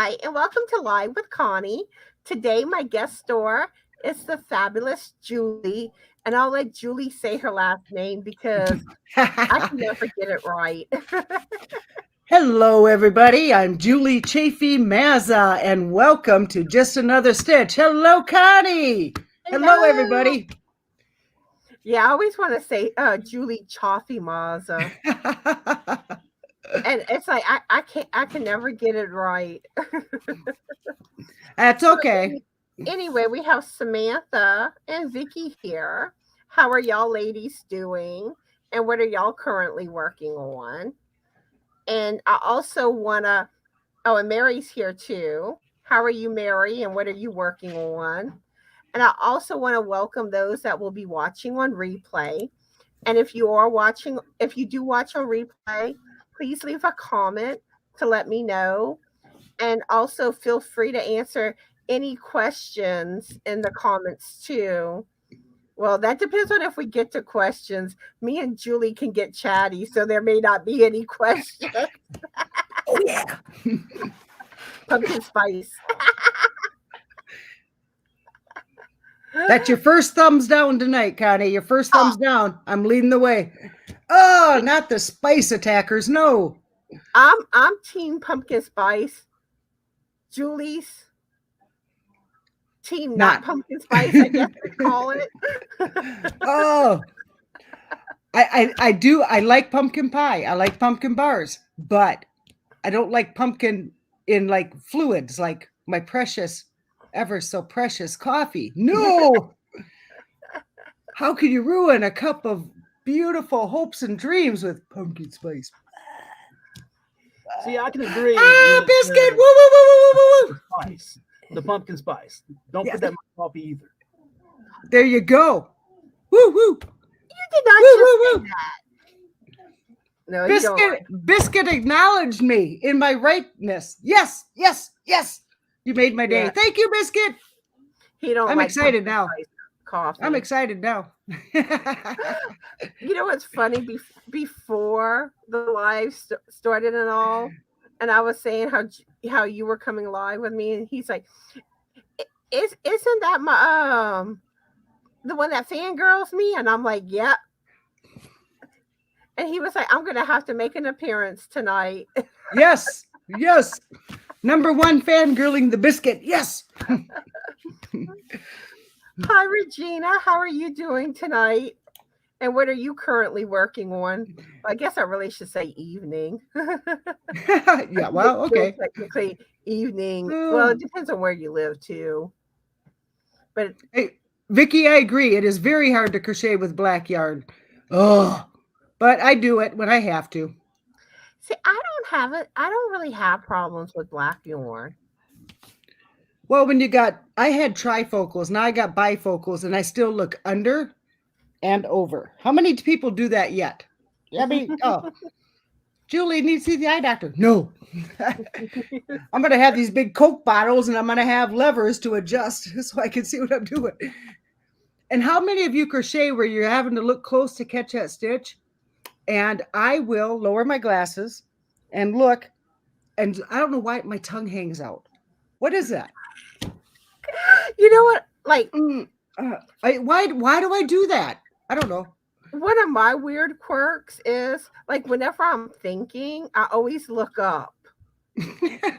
Hi, and welcome to Live with Connie. Today, my guest star is the fabulous Julie, and I'll let Julie say her last name because I can never get it right. Hello, everybody. I'm Julie Chaffee-Mazza, and welcome to Just Another Stitch. Hello, Connie. Hello, Hello. everybody. Yeah, I always want to say Julie Chaffee-Mazza, and it's like I can never get it right. That's So okay. anyway, we have Samantha and Vicky here. How are y'all ladies doing? And what are y'all currently working on? And I also want to, oh, and Mary's here too. How are you, Mary? And what are you working on? And I also want to welcome those that will be watching on replay. And if you are watching, if you do watch on replay, please leave a comment to let me know. And also feel free to answer any questions in the comments too. Well, that depends on if we get to questions. Me and Julie can get chatty, so there may not be any questions. Oh, yeah. Pumpkin spice. That's your first thumbs down tonight, Connie. Your first Oh, thumbs down. I'm leading the way. Oh, not the spice attackers. No. I'm team pumpkin spice. Julie's team not Not. pumpkin spice, I guess they call it. Oh, I do. I like pumpkin pie. I like pumpkin bars, but I don't like pumpkin in like fluids, like my precious, ever so precious coffee. No! How can you ruin a cup of beautiful hopes and dreams with pumpkin spice? See, I can agree Ah, with biscuit! Woo, woo, woo, woo, woo, woo. spice, the pumpkin spice. Don't Yes. put that in my coffee either. There you go. Woo, woo. You did not Woo, just woo, say woo. that. No, you don't. Biscuit acknowledged me in my rightness. Yes, yes, yes. You made my day. Yeah, Thank you, Biscuit. he don't I'm like excited pumpkin now. spice coffee. I'm excited now. You know what's funny? Before the live started and all, and I was saying how you were coming live with me, and he's like, Isn't that my the one that fangirls me?" And I'm like, "Yep." And he was like, "I'm gonna have to make an appearance tonight." Yes, yes. Number one fangirling the biscuit. Yes. Hi, Regina. How are you doing tonight? And what are you currently working on? I guess I really should say evening. Yeah, well, It's still okay. technically evening. Well, Oh, it depends on where you live too. But hey, Vicky, I agree. It is very hard to crochet with black yarn. Oh, but I do it when I have to. see, I don't have it. I don't really have problems with black yarn. Well, I had trifocals, now I got bifocals, and I still look under and over. How many people do that yet? I mean, oh, Julie needs to see the eye doctor. No. I'm going to have these big Coke bottles and I'm going to have levers to adjust so I can see what I'm doing. And how many of you crochet where you're having to look close to catch that stitch? And I will lower my glasses and look, and I don't know why my tongue hangs out. What is that? You know what? Like Why do I do that? I don't know. one of my weird quirks is like whenever I'm thinking, I always look up. I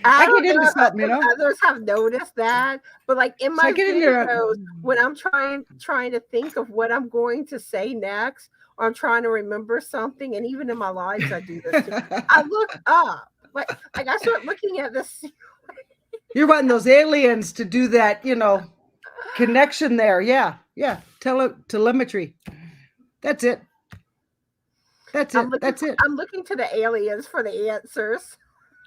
I don't get know into something, you if know. others have noticed that, but like in So I my get in there. videos, when I'm trying to think of what I'm going to say next, or I'm trying to remember something, and even in my lives, I do this too. I look up, like I start looking at this. You're wanting those aliens to do that, connection there. Yeah, yeah. Telemetry. That's it. That's I'm it. looking. That's it. I'm looking to the aliens for the answers.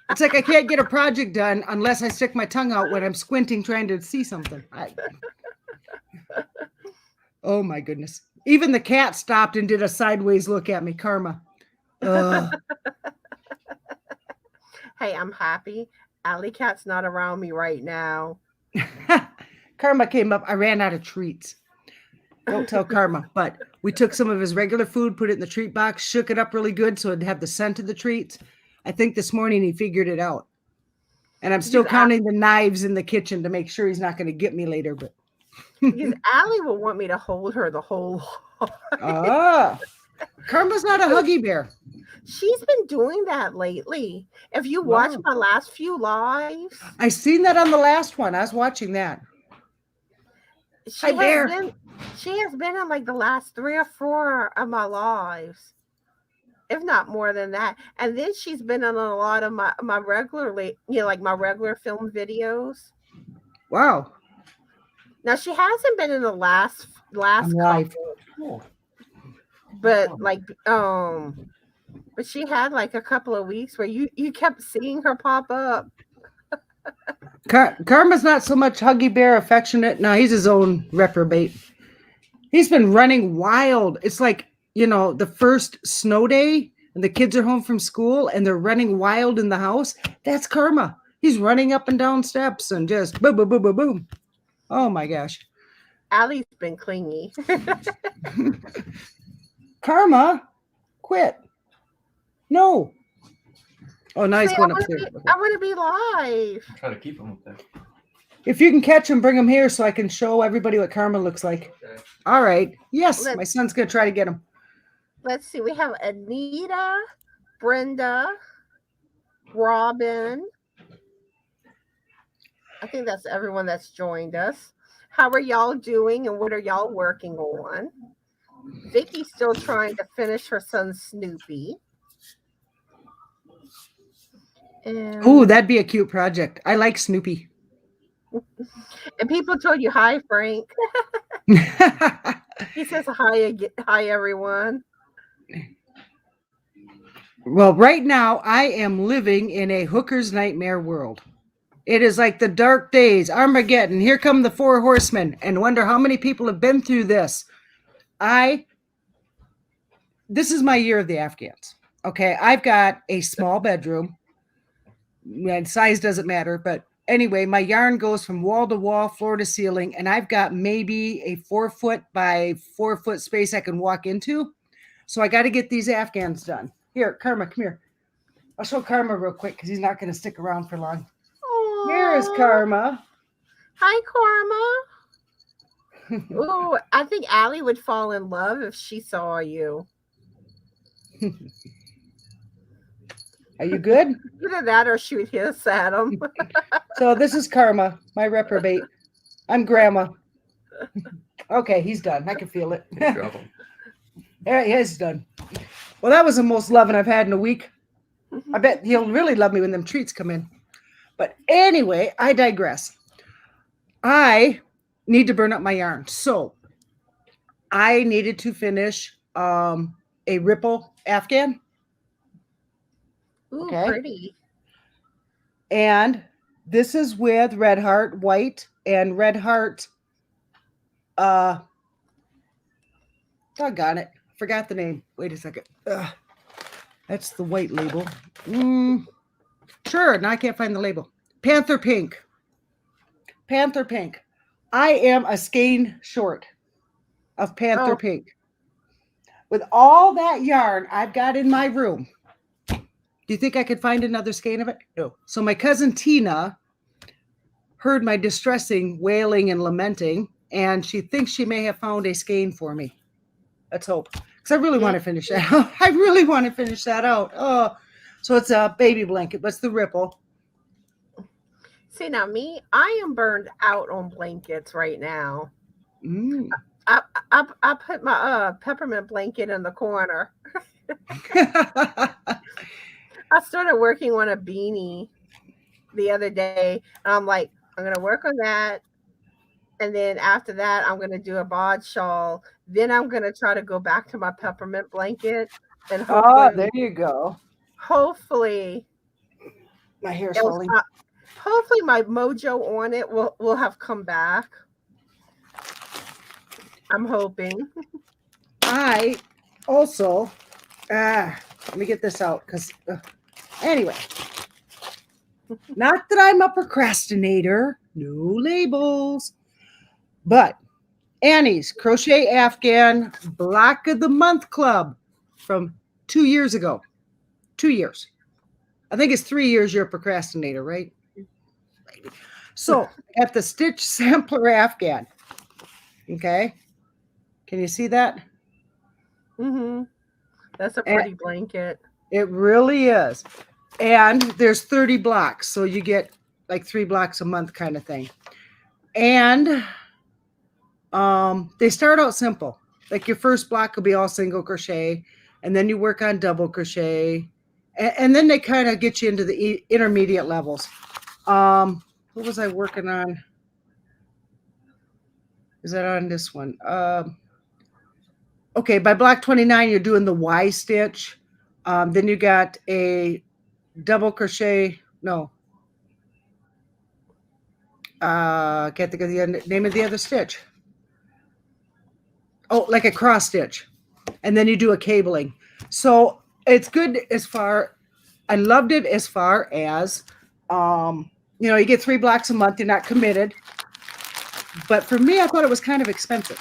It's like I can't get a project done unless I stick my tongue out when I'm squinting trying to see something. Oh my goodness. Even the cat stopped and did a sideways look at me. Karma. Ugh. Hey, I'm happy. Alley Cat's not around me right now. Karma came up. I ran out of treats. Don't tell Karma. But we took some of his regular food, put it in the treat box, shook it up really good so it'd have the scent of the treats. I think this morning he figured it out. And I'm still Because counting the knives in the kitchen to make sure he's not going to get me later. But because Allie will want me to hold her the whole. Karma's not a huggy bear. She's been doing that lately. If you watch Wow. my last few lives, I seen that on the last one. I was watching that. she Hi, has Bear. been in like the last 3 or 4 of my lives, if not more than that. And then she's been in a lot of my regularly, like my regular film videos. Wow. Now she hasn't been in the last I'm live. couple, Cool. but but she had like a couple of weeks where you kept seeing her pop up. Karma's not so much huggy bear affectionate. No, he's his own reprobate. He's been running wild. It's like, the first snow day and the kids are home from school and they're running wild in the house. That's Karma. He's running up and down steps and just boom, boom, boom, boom, boom. Oh my gosh. Allie's been clingy. Karma, quit. No. Oh, now he's See, going upstairs. I want to be live. Try to keep him up there. If you can catch him, bring him here so I can show everybody what Karma looks like. Okay. All right. Yes, my son's going to try to get him. Let's see. We have Anita, Brenda, Robin. I think that's everyone that's joined us. How are y'all doing and what are y'all working on? Vicky's still trying to finish her son Snoopy. Oh, that'd be a cute project. I like Snoopy. And people told you hi, Frank. He says hi everyone. Well, right now I am living in a hooker's nightmare world. It is like the dark days, Armageddon. Here come the 4 horsemen, and wonder how many people have been through this. This is my year of the Afghans. Okay, I've got a small bedroom. And size doesn't matter, but anyway, my yarn goes from wall to wall, floor to ceiling, and I've got maybe a 4 foot by 4 foot space I can walk into. So I got to get these Afghans done. Here, Karma, come here. I'll show Karma real quick because he's not going to stick around for long. Aww. Here's Karma. Hi, Karma. Oh, I think Allie would fall in love if she saw you. Are you good? Either that or she would hiss at him. So this is Karma, my reprobate. I'm Grandma. Okay, he's done. I can feel it. Drop him. Yeah, he's done. Well, that was the most loving I've had in a week. I bet he'll really love me when them treats come in. But anyway, I digress. I need to burn up my yarn. So I needed to finish a ripple Afghan. Ooh, Okay. pretty. And this is with Red Heart White and Red Heart. Doggone it. Forgot the name. Wait a second. That's the white label. Sure. Now I can't find the label. Panther Pink. Panther Pink. I am a skein short of Panther Pink. With all that yarn I've got in my room, do you think I could find another skein of it? No. So my cousin Tina heard my distressing wailing and lamenting, and she thinks she may have found a skein for me. Let's hope. Because I really want to finish that out. I really want to finish that out. Oh, so it's a baby blanket. What's the ripple? See, now me, I am burned out on blankets right now. Mm. I put my peppermint blanket in the corner. I started working on a beanie the other day. And I'm like, I'm going to work on that. And then after that, I'm going to do a bod shawl. Then I'm going to try to go back to my peppermint blanket. And hopefully, There you go. Hopefully, My hair's falling. Hopefully my mojo on it will have come back. I'm hoping. I also, let me get this out because, anyway, not that I'm a procrastinator, no labels, but Annie's Crochet Afghan Block of the Month Club from 2 years ago. 2 years. I think it's 3 years you're a procrastinator, right? me. So at the Stitch Sampler Afghan. Okay. Can you see that? Mm-hmm. That's a And pretty blanket. it really is. And there's 30 blocks. So you get like 3 blocks a month kind of thing. And they start out simple. Like your first block will be all single crochet, and then you work on double crochet, and then they kind of get you into the intermediate levels. What was I working on? Is that on this one? Okay, by block 29, you're doing the Y stitch. Then you got a double crochet. No. Can't think of the name of the other stitch. Oh, like a cross stitch. And then you do a cabling. So it's good as far, I loved it as far as, you get 3 blocks a month. You're not committed. But for me, I thought it was kind of expensive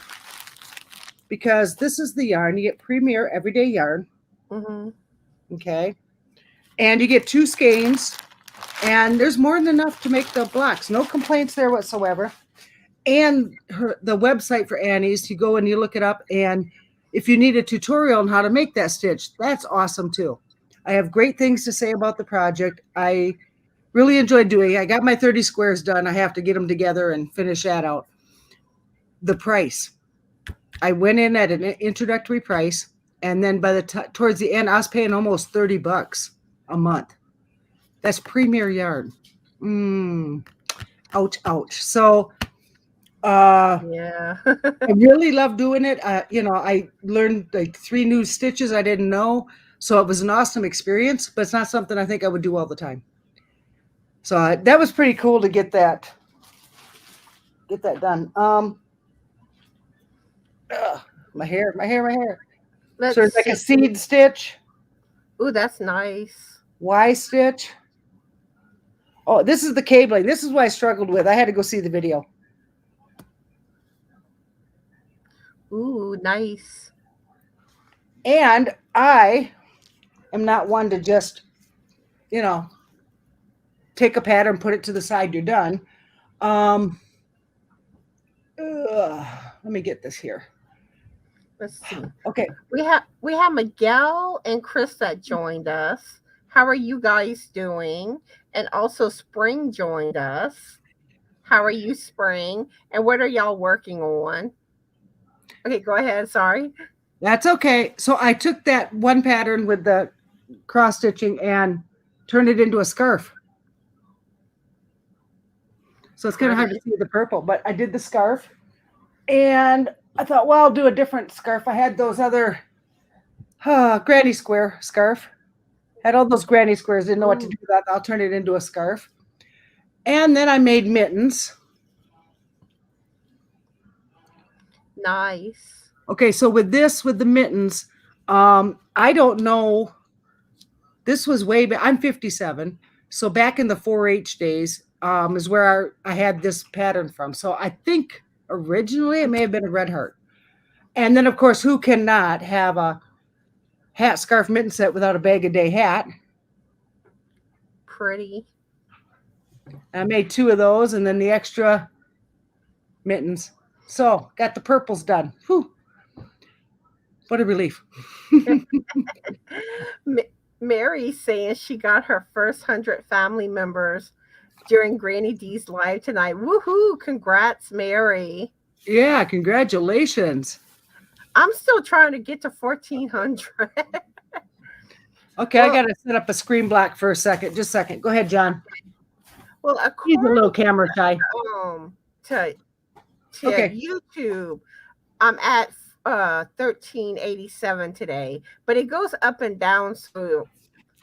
because this is the yarn. You get Premier Everyday Yarn. Mm-hmm. Okay. And you get 2 skeins, and there's more than enough to make the blocks. No complaints there whatsoever. And the website for Annie's, you go and you look it up, and if you need a tutorial on how to make that stitch, that's awesome too. I have great things to say about the project. I really enjoyed doing it. I got my 30 squares done. I have to get them together and finish that out. The price. I went in at an introductory price, and then by towards the end, I was paying almost $30 a month. That's Premier yarn. Ouch, ouch. So Yeah. I really love doing it. I learned like 3 new stitches I didn't know. So it was an awesome experience, but it's not something I think I would do all the time. So that was pretty cool to get that done. My hair. Let's So it's like a see. seed stitch, Ooh, that's nice. Y stitch. Oh, this is the cabling. This is what I struggled with. I had to go see the video. Ooh, nice. And I am not one to just, take a pattern, put it to the side, you're done. Let me get this here. Let's see. Okay. We have Miguel and Chris that joined us. How are you guys doing? And also Spring joined us. How are you, Spring? And what are y'all working on? Okay, go ahead. Sorry. That's okay. So I took that one pattern with the cross stitching and turned it into a scarf. So it's kind of hard to see the purple, but I did the scarf, and I thought, well, I'll do a different scarf. I had those other granny square scarf. Had all those granny squares, didn't know what to do with that. I'll turn it into a scarf. And then I made mittens. Nice. Okay, so with the mittens, I don't know. This was way back. I'm 57. So back in the 4-H days is where I had this pattern from. So I think originally it may have been a red heart. And then, of course, who cannot have a hat, scarf, mitten set without a bag a day hat? Pretty. I made 2 of those and then the extra mittens. So got the purples done. Whew. What a relief. Mary's saying she got her first 100 family members during Granny D's live tonight. Woohoo! Congrats, Mary. Yeah, congratulations. I'm still trying to get to 1,400. Okay, well, I got to set up a screen block for a second. Just a second. Go ahead, John. Well, he's a little camera shy. To okay. YouTube, I'm at 1387 today, but it goes up and down, so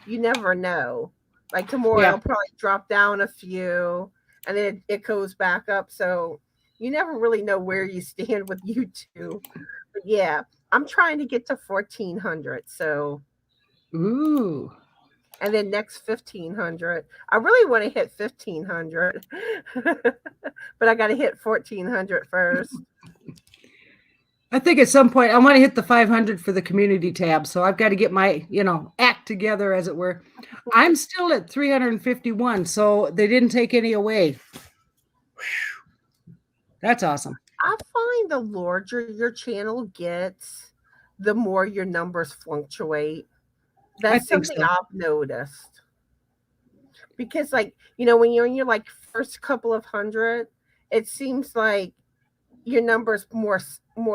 you never know. Like tomorrow, it'll probably drop down a few, and then it goes back up. So you never really know where you stand with YouTube. But yeah, I'm trying to get to 1,400. So, ooh. And then next 1,500. I really want to hit 1,500, but I got to hit 1,400 first. I think at some point I want to hit the 500 for the community tab. So I've got to get my, act together, as it were. I'm still at 351. So they didn't take any away. That's awesome. I find the larger your channel gets, the more your numbers fluctuate. I That's think something so. I've noticed. Because, like, when you're in your like first couple of hundred, it seems like your numbers more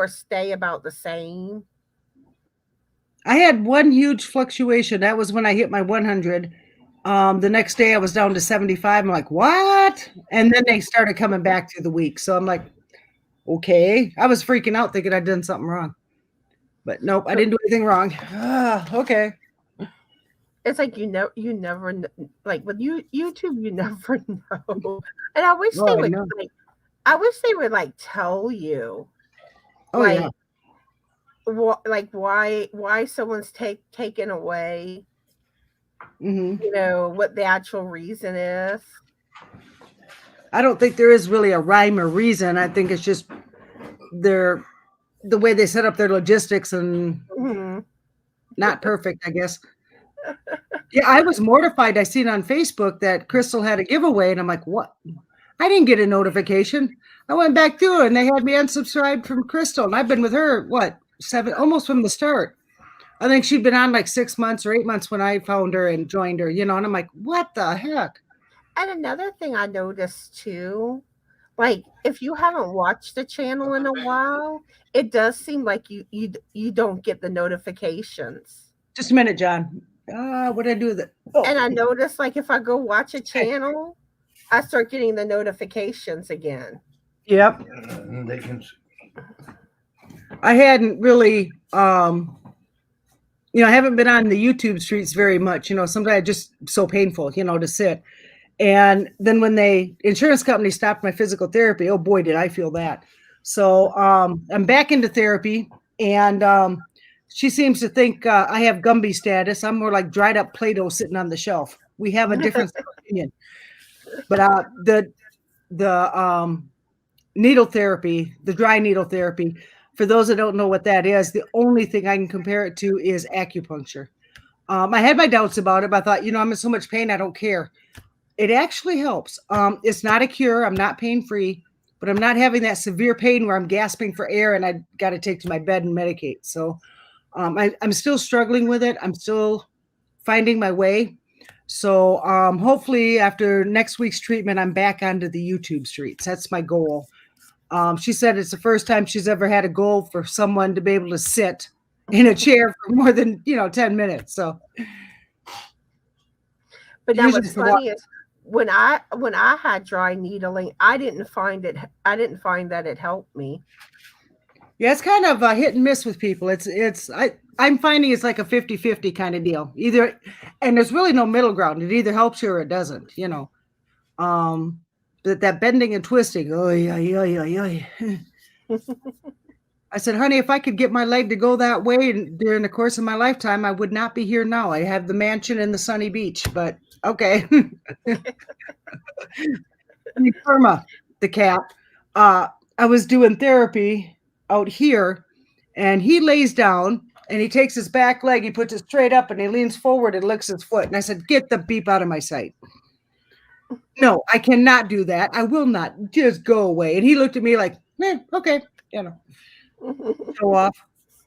stay about the same. I had one huge fluctuation. That was when I hit my 100. The next day I was down to 75. I'm like, what? And then they started coming back through the week. So I'm like, okay. I was freaking out thinking I'd done something wrong. But nope, I didn't do anything wrong. Okay. It's like you never like with YouTube, you never know. And I wish Oh, they I would know. like tell you, Oh, yeah. like why someone's taken away. Hmm. What the actual reason is. I don't think there is really a rhyme or reason. I think it's just the way they set up their logistics and Mhm. not perfect, I guess. Yeah, I was mortified. I seen on Facebook that Crystal had a giveaway, and I'm like, what? I didn't get a notification. I went back through and they had me unsubscribed from Crystal, and I've been with her, what, 7, almost from the start. I think she'd been on like 6 months or 8 months when I found her and joined her, and I'm like, what the heck? And another thing I noticed too, like if you haven't watched the channel in a while, it does seem like you don't get the notifications. Just a minute, John. What did I do with it? Oh, And I noticed like if I go watch a okay. channel, I start getting the notifications again. Yep. They can. I hadn't really, I haven't been on the YouTube streets very much. Sometimes it's just so painful, to sit. And then when the insurance company stopped my physical therapy, oh boy, did I feel that. So I'm back into therapy, and she seems to think I have Gumby status. I'm more like dried up Play-Doh sitting on the shelf. We have a difference of opinion. But the needle therapy, the dry needle therapy, for those that don't know what that is, the only thing I can compare it to is acupuncture. I had my doubts about it, but I thought, I'm in so much pain, I don't care. It actually helps. It's not a cure. I'm not pain-free, but I'm not having that severe pain where I'm gasping for air and I got to take to my bed and medicate. So I'm still struggling with it. I'm still finding my way. So hopefully after next week's treatment, I'm back onto the YouTube streets. That's my goal. She said it's the first time she's ever had a goal for someone to be able to sit in a chair for more than 10 minutes. So, But now usually what's for what? funny is when I had dry needling, I didn't find that it helped me. Yeah, it's kind of hit and miss with people. I'm finding it's like a 50-50 kind of deal. Either, and there's really no middle ground. It either helps you or it doesn't, But that bending and twisting, I said, honey, if I could get my leg to go that way during the course of my lifetime, I would not be here now. I have the mansion and the sunny beach, but okay. Irma, the cat, I was doing therapy out here, and he lays down and he takes his back leg, he puts it straight up, and he leans forward and licks his foot. And I said, get the beep out of my sight. No, I cannot do that. I will not. Just go away. And he looked at me like, okay, show off.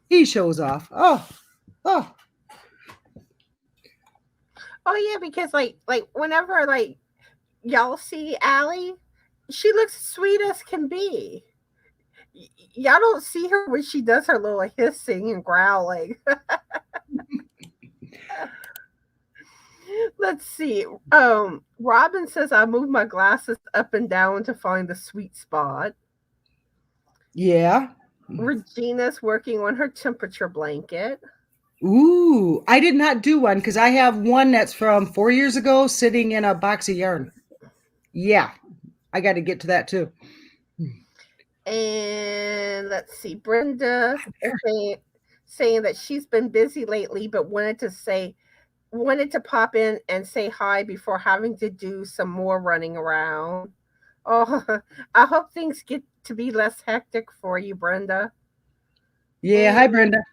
He shows off. Oh. Oh yeah, because like whenever like y'all see Allie, she looks sweet as can be. Y'all don't see her when she does her little hissing and growling. Let's see. Robin says I move my glasses up and down to find the sweet spot. Yeah. Regina's working on her temperature blanket. Ooh, I did not do one because I have one that's from 4 years ago sitting in a box of yarn. Yeah, I got to get to that too. And let's see, Brenda saying that she's been busy lately, but wanted to pop in and say hi before having to do some more running around. Oh, I hope things get to be less hectic for you, Brenda. Yeah, hi Mm. Brenda.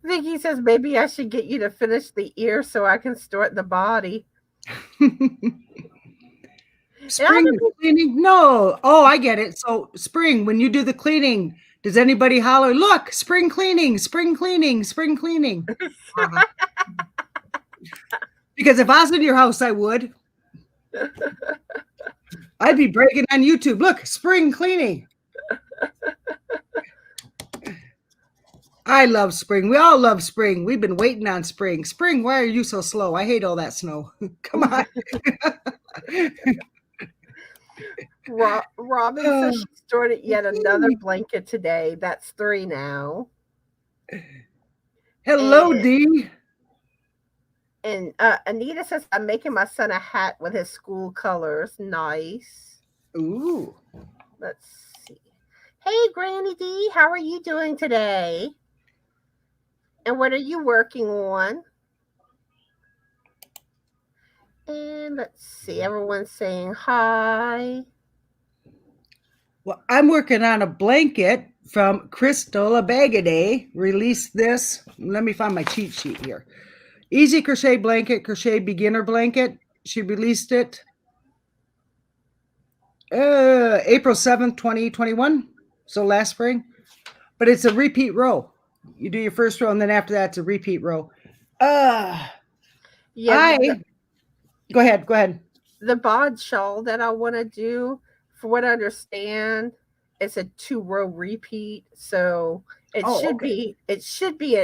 Vicky says maybe I should get you to finish the ear so I can start the body. And I Spring cleaning? No. Oh, I get it. So spring, when you do the cleaning, does anybody holler, look, spring cleaning, spring cleaning, spring cleaning? Uh, because if I was in your house, I would. I'd be breaking on YouTube. Look, spring cleaning. I love spring. We all love spring. We've been waiting on spring. Spring, why are you so slow? I hate all that snow. Come on. Robin says she started yet another blanket today. That's 3 now. Hello, And, Dee. and Anita says, I'm making my son a hat with his school colors. Nice. Ooh. Let's see. Hey, Granny D, how are you doing today? And what are you working on? And let's see, everyone's saying hi. Well, I'm working on a blanket from Crystal Abagaday. Released this. Let me find my cheat sheet here. Easy crochet blanket, crochet beginner blanket. She released it April 7th, 2021. So last spring. But it's a repeat row. You do your first row, and then after that, it's a repeat row. Yeah, Go ahead. the bod shawl that I want to do, for what I understand, it's a 2-row repeat. So it should be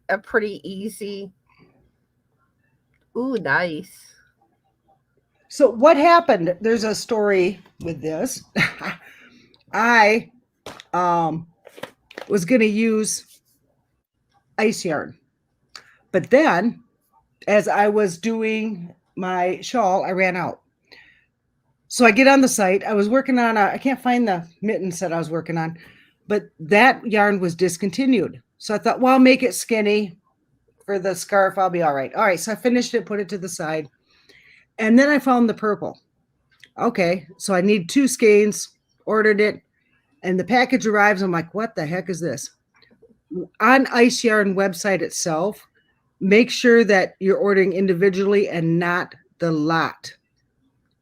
a pretty easy. Ooh, nice. So what happened? There's a story with this. I was going to use ice yarn, but then as I was doing my shawl, I ran out. So I get on the site. I was working on I can't find the mittens that I was working on, but that yarn was discontinued. So I thought, well, I'll make it skinny for the scarf. I'll be all right. All right. So I finished it, put it to the side. And then I found the purple. Okay. So I need 2 skeins, ordered it, and the package arrives. I'm like, what the heck is this? On Ice Yarn website itself, make sure that you're ordering individually and not the lot,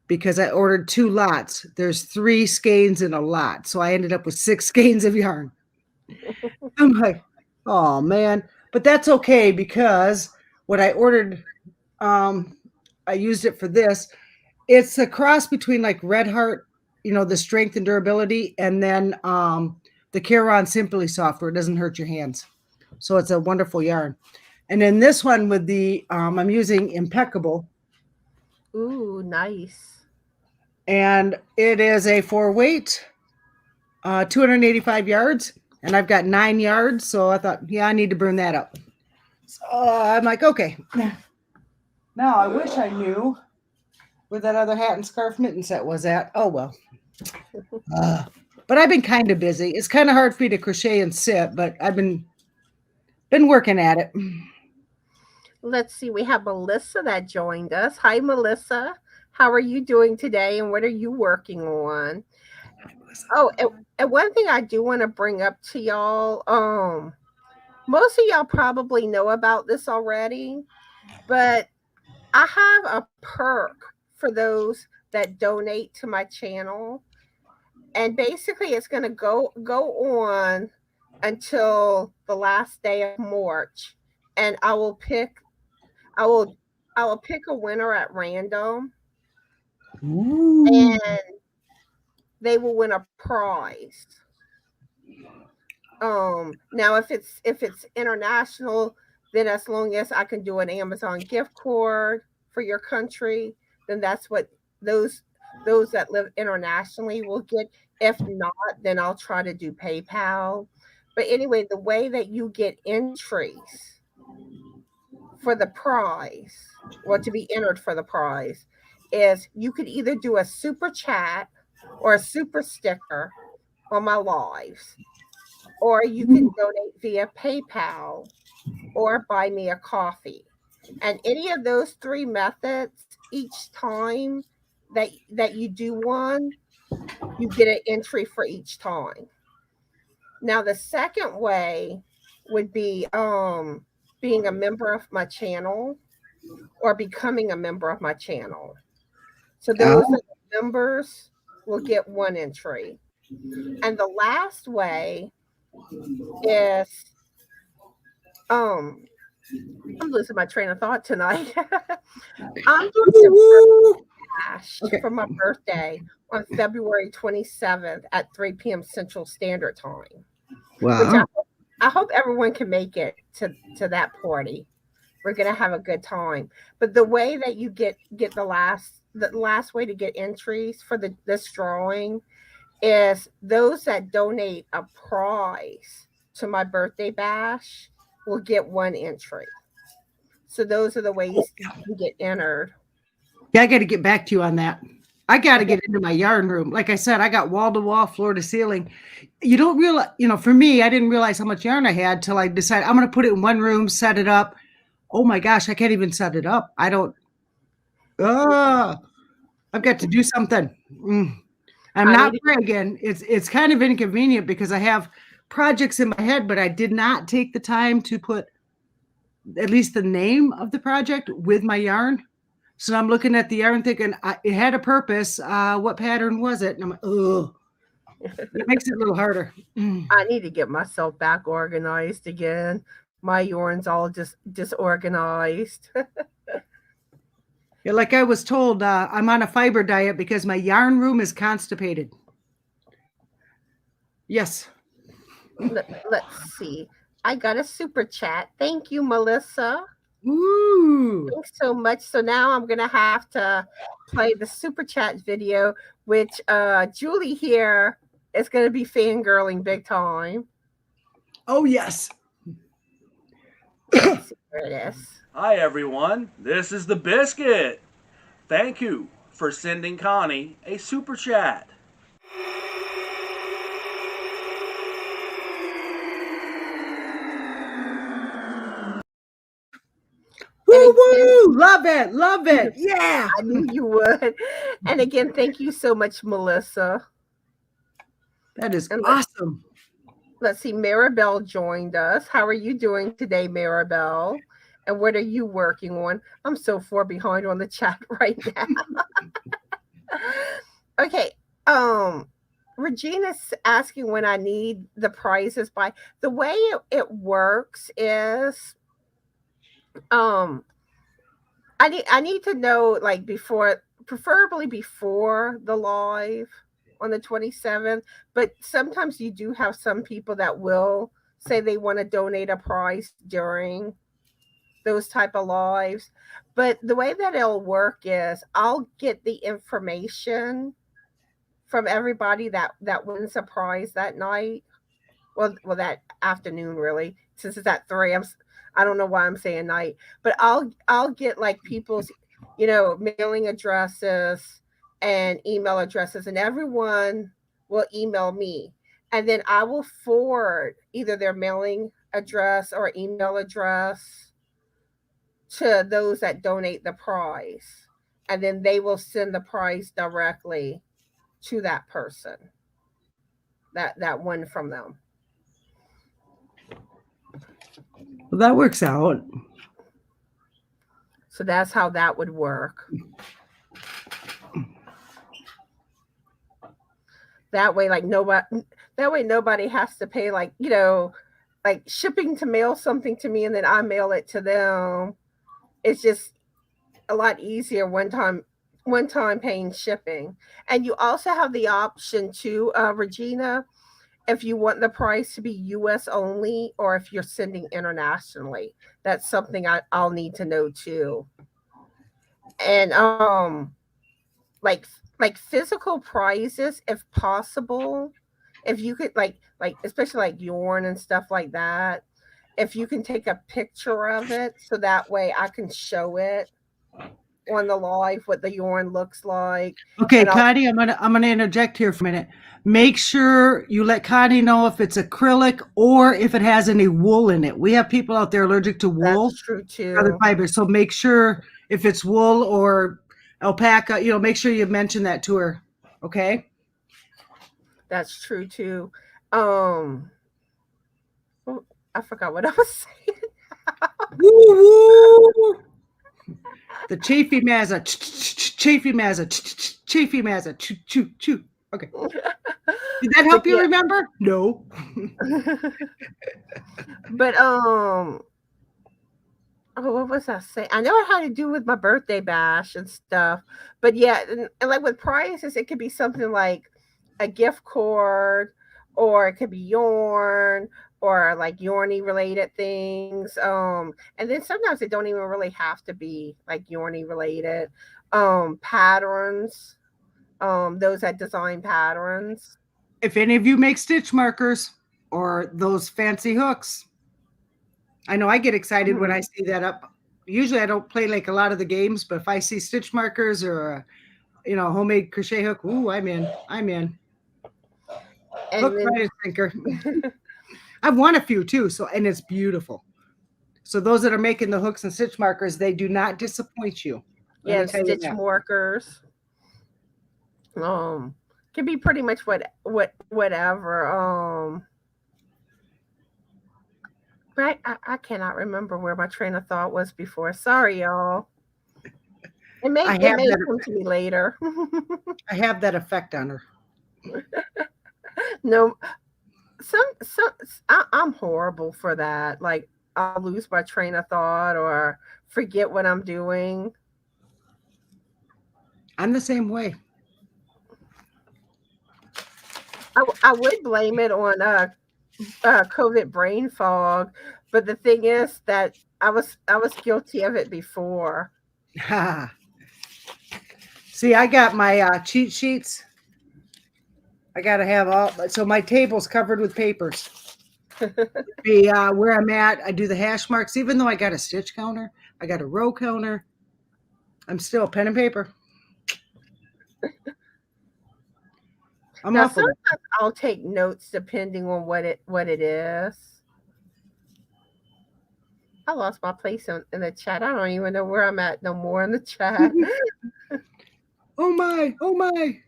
because I ordered 2 lots. There's 3 skeins in a lot. So I ended up with 6 skeins of yarn. I'm like, oh man, but that's okay, because what I ordered, I used it for this. It's a cross between like Red Heart, the strength and durability, and then the Caron Simply software. It doesn't hurt your hands. So it's a wonderful yarn. And then this one with the, I'm using Impeccable. Ooh, nice. And it is a 4-weight, 285 yards. And I've got 9 yards. So I thought, yeah, I need to burn that up. So I'm like, okay. Now I wish I knew where that other hat and scarf mitten set was at. Oh, well. But I've been kind of busy. It's kind of hard for me to crochet and sit, but I've been working at it. Let's see. We have Melissa that joined us. Hi, Melissa. How are you doing today? And what are you working on? Oh, and one thing I do want to bring up to y'all, most of y'all probably know about this already, but I have a perk for those that donate to my channel. And basically it's going to go on until the last day of March, and I will pick a winner at random. Ooh. And they will win a prize. Now if it's international, then as long as I can do an Amazon gift card for your country, then that's what those that live internationally will get. If not, then I'll try to do PayPal. But anyway, the way that you get entries for the prize, or to be entered for the prize, is you could either do a super chat or a super sticker on my lives, or you can donate via PayPal or buy me a coffee. And any of those 3 methods, each time that you do one, you get an entry for each time. Now the second way would be being a member of my channel or becoming a member of my channel. So those Oh, are the members will get one entry. And the last way is um I'm losing my train of thought tonight. I'm doing a woo-woo. bash Okay. for my birthday on February 27th at 3 p.m. Central Standard Time, which Wow. I hope everyone can make it to that party. We're gonna have a good time. But the way that you get the last way to get entries for this drawing is those that donate a prize to my birthday bash will get one entry. So those are the ways you can get entered. Yeah, I got to get back to you on that. I got to Okay. get into my yarn room. Like I said, I got wall to wall, floor to ceiling. You don't realize, for me, I didn't realize how much yarn I had till I decided I'm going to put it in one room, set it up. Oh my gosh, I can't even set it up. I don't, I've got to do something. I'm I not need to bragging. It's kind of inconvenient because I have projects in my head, but I did not take the time to put at least the name of the project with my yarn. So I'm looking at the yarn thinking it had a purpose. What pattern was it? And I'm like, oh, it makes it a little harder. I need to get myself back organized again. My yarn's all just disorganized. Yeah, like I was told, I'm on a fiber diet because my yarn room is constipated. Yes. Let's see. I got a super chat. Thank you, Melissa. Ooh. Thanks so much. So now I'm gonna have to play the super chat video, which Julie here is gonna be fangirling big time. Oh, yes. Let's see where it is. Hi everyone, this is the Biscuit. Thank you for sending Connie a super chat. Woo woo! Love it, love it. Yeah. I knew you would. And again, thank you so much, Melissa. That is And awesome. let's see, Maribel joined us. How are you doing today, Maribel? And what are you working on? I'm so far behind on the chat right now. Okay. Regina's asking when I need the prizes by. The way it works is I need to know like before, preferably before the live on the 27th, but sometimes you do have some people that will say they want to donate a prize during those type of lives. But the way that it'll work is I'll get the information from everybody that wins a prize that night. Well, that afternoon really, since it's at 3. I don't know why I'm saying night, but I'll get like people's mailing addresses and email addresses, and everyone will email me, and then I will forward either their mailing address or email address to those that donate the prize, and then they will send the prize directly to that person that won from them. Well, that works out. So that's how that would work. That way, nobody has to pay like shipping to mail something to me and then I mail it to them. It's just a lot easier one time paying shipping. And you also have the option to Regina, if you want the price to be US only or if you're sending internationally. That's something I'll need to know too. And like physical prizes if possible, if you could like especially like yarn and stuff like that, if you can take a picture of it so that way I can show it on the live what the yarn looks like. Okay, Connie, I'm gonna interject here for a minute. Make sure you let Connie know if it's acrylic or if it has any wool in it. We have people out there allergic to wool. That's true too. Other fibers. So make sure if it's wool or alpaca, make sure you mention that to her. Okay. That's true too. Um, oh, I forgot what I was saying. Woo woo! The Chaffee-Mazza, Chaffee-Mazza, Chaffee-Mazza, choo choo choo. Okay. Did that But help you yeah, remember? No. but oh, what was I saying? I know it had to do with my birthday bash and stuff. But yeah, and like with prizes, it could be something like a gift card, or it could be yarn, or like yarny related things. And then sometimes it don't even really have to be like yarny related. Patterns. Those that design patterns. If any of you make stitch markers or those fancy hooks, I know I get excited when I Mhm. see that up. Usually I don't play like a lot of the games, but if I see stitch markers or homemade crochet hook, ooh, I'm in. I'm in. And Hook, then line, and sinker. I've won a few too, and it's beautiful. So those that are making the hooks and stitch markers, they do not disappoint you. Let yeah, me and tell you stitch that. markers. Um, can be pretty much whatever. But I cannot remember where my train of thought was before. Sorry, y'all. I It have may that. come to me later. I have that effect on her. No, I'm horrible for that. Like I'll lose my train of thought or forget what I'm doing. I'm the same way. I would blame it on COVID brain fog, but the thing is that I was guilty of it before. See, I got my cheat sheets. I got to have all, so my table's covered with papers. Be where I'm at. I do the hash marks, even though I got a stitch counter, I got a row counter. I'm still pen and paper. I'm Now off with it. sometimes I'll take notes depending on what it is. I lost my place in the chat. I don't even know where I'm at no more in the chat. Oh my, oh my.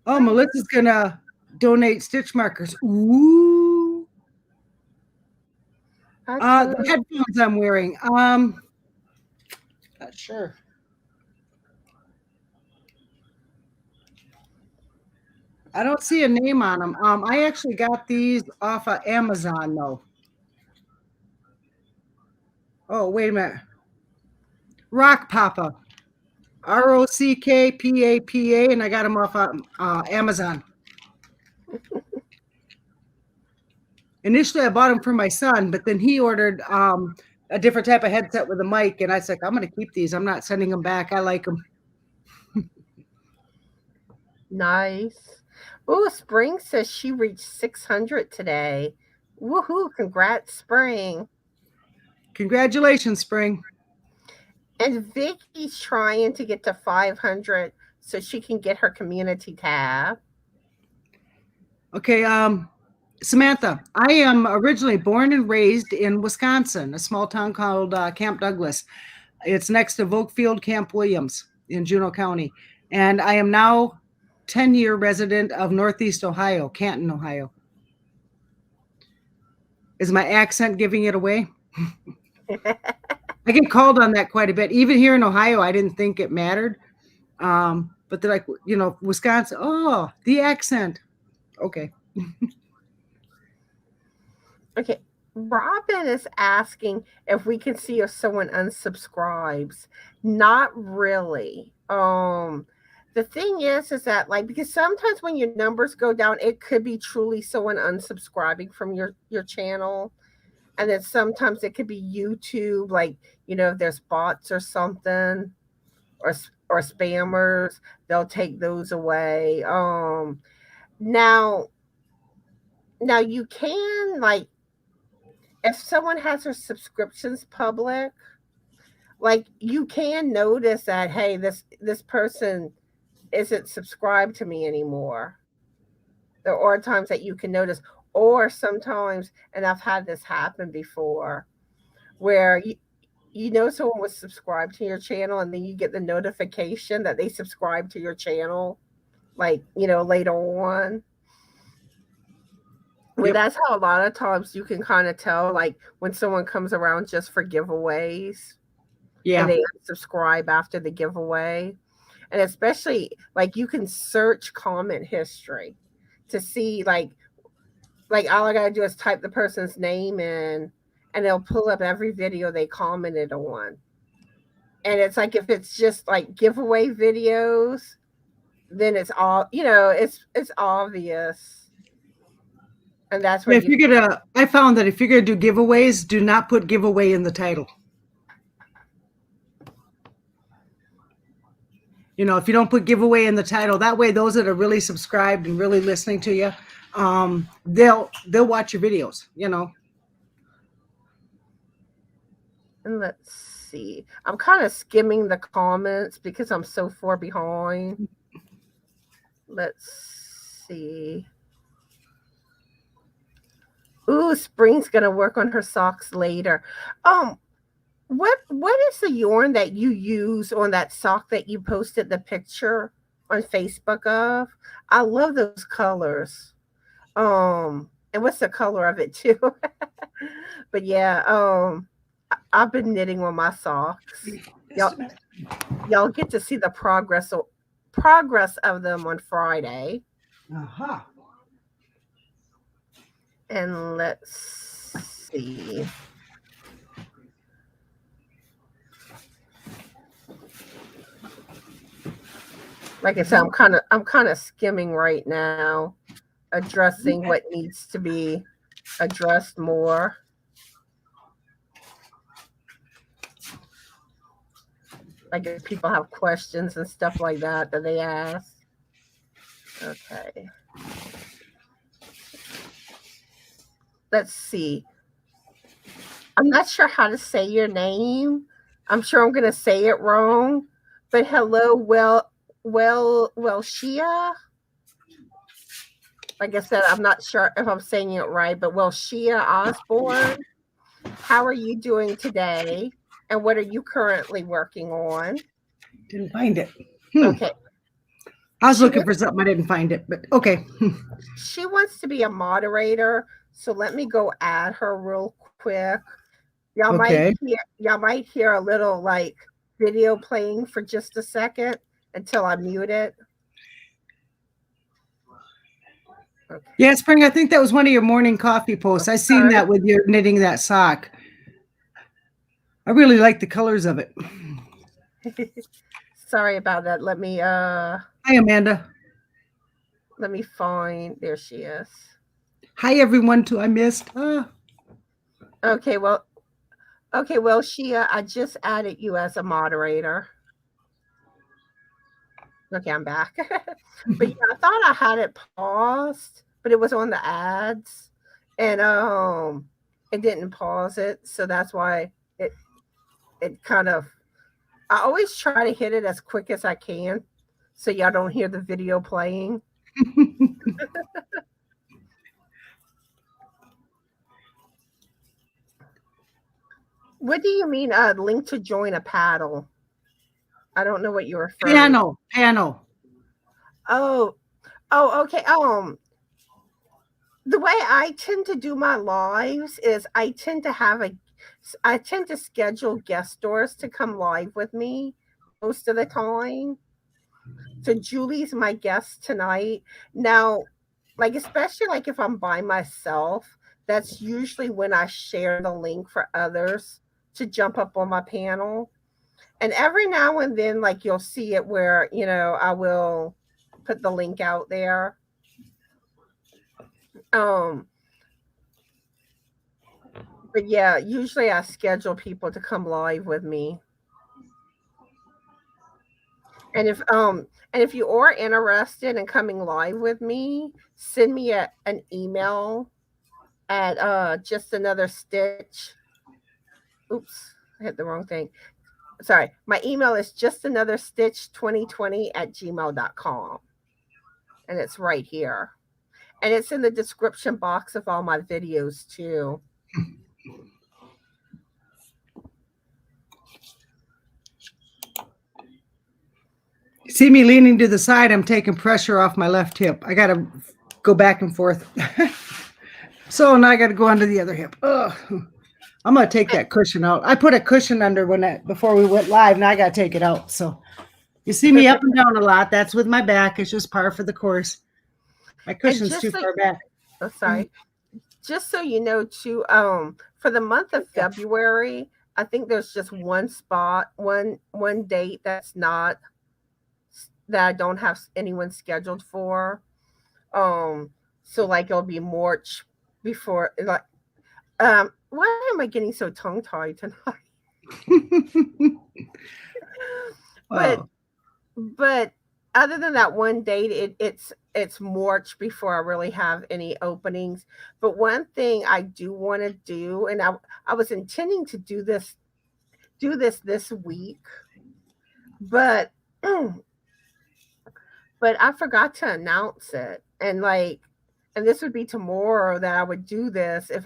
Oh, Melissa's gonna donate stitch markers. Ooh. I tell The you, headphones I'm wearing. Not sure. I don't see a name on them. I actually got these off of Amazon though. Oh, wait a minute. Rock Papa. ROCKPAPA, and I got them off of Amazon. Initially, I bought them for my son, but then he ordered a different type of headset with a mic, and I said, I'm going to keep these. I'm not sending them back. I like them. nice. Oh, Spring says she reached 600 today. Woohoo! Congrats, Spring. Congratulations, Spring. And Vicky's trying to get to 500 so she can get her community tab. Okay, Samantha, I am originally born and raised in Wisconsin, a small town called Camp Douglas. It's next to Volkfield Camp Williams in Juneau County. And I am now 10-year resident of Northeast Ohio, Canton, Ohio. Is my accent giving it away? I get called on that quite a bit. Even here in Ohio, I didn't think it mattered. But they're like, Wisconsin, oh, the accent. Okay. Okay. Robin is asking if we can see if someone unsubscribes. Not really. The thing is that like because sometimes when your numbers go down, it could be truly someone unsubscribing from your channel. And then sometimes it could be YouTube, like if there's bots or something, or spammers, they'll take those away. Now now you can like if someone has their subscriptions public, like you can notice that hey, this person isn't subscribed to me anymore. There are times that you can notice, or sometimes, and I've had this happen before, where someone was subscribed to your channel and then you get the notification that they subscribe to your channel like, later on. Well, Yep. that's how a lot of times you can kind of tell, like, when someone comes around just for giveaways and Yeah. they unsubscribe after the giveaway. And especially, like, you can search comment history to see, like all I gotta do is type the person's name in, and it'll pull up every video they commented on. And it's like, if it's just like giveaway videos, then it's all, it's obvious. And that's what If you're gonna, I found that if you're gonna do giveaways, do not put giveaway in the title. If you don't put giveaway in the title, that way those that are really subscribed and really listening to you, they'll watch your videos. And let's see. I'm kind of skimming the comments because I'm so far behind. Let's see. Ooh, Spring's gonna work on her socks later. What is the yarn that you use on that sock that you posted the picture on Facebook of? I love those colors. And what's the color of it too? But yeah, I've been knitting on my socks. Y'all get to see the progress of them on Friday. Uh-huh. And let's see. Like I said, I'm kind of skimming right now, addressing what needs to be addressed more. Like, if people have questions and stuff like that they ask. Okay. Let's see. I'm not sure how to say your name. I'm sure I'm going to say it wrong. But hello, Shia. Like I said, I'm not sure if I'm saying it right, but Shia Osborne, how are you doing today? And what are you currently working on? Didn't find it. Okay. I was looking for something. I didn't find it, but okay. She wants to be a moderator, so let me go add her real quick. Y'all might hear a little like video playing for just a second until I mute it. Okay. Yeah, Spring, I think that was one of your morning coffee posts. I seen that with you knitting that sock. I really like the colors of it. Sorry about that. Let me Hi, Amanda. Let me find, there she is. Hi everyone too. I missed. Okay, well, Shia, I just added you as a moderator. Okay, I'm back. But yeah, I thought I had it paused, but it was on the ads, and it didn't pause it, so that's why it kind of. I always try to hit it as quick as I can, so y'all don't hear the video playing. What do you mean? Link to join a paddle? I don't know what you're referring. Panel. Oh, okay. The way I tend to do my lives is I tend to schedule guest stars to come live with me most of the time. So Julie's my guest tonight. Now, like, especially like if I'm by myself, that's usually when I share the link for others to jump up on my panel. And every now and then, like, you'll see it where, I will put the link out there. But yeah, usually I schedule people to come live with me. And if you are interested in coming live with me, send me an email at just another stitch. Oops, I hit the wrong thing. Sorry, my email is justanotherstitch2020@gmail.com. And it's right here. And it's in the description box of all my videos too. See me leaning to the side, I'm taking pressure off my left hip. I got to go back and forth. So now I got to go onto the other hip. Ugh. I'm going to take that cushion out. I put a cushion under before we went live. Now I got to take it out. So you see me up and down a lot. That's with my back. It's just par for the course. My cushion's too far back. Oh, sorry. Just so you know, too, for the month of February, I think there's just one spot, one date that I don't have anyone scheduled for. So like it'll be March before, like, why am I getting so tongue-tied tonight? Wow. But other than that one date, it's March before I really have any openings. But one thing I do want to do, and I was intending to do this week, but I forgot to announce it, and this would be tomorrow that I would do this if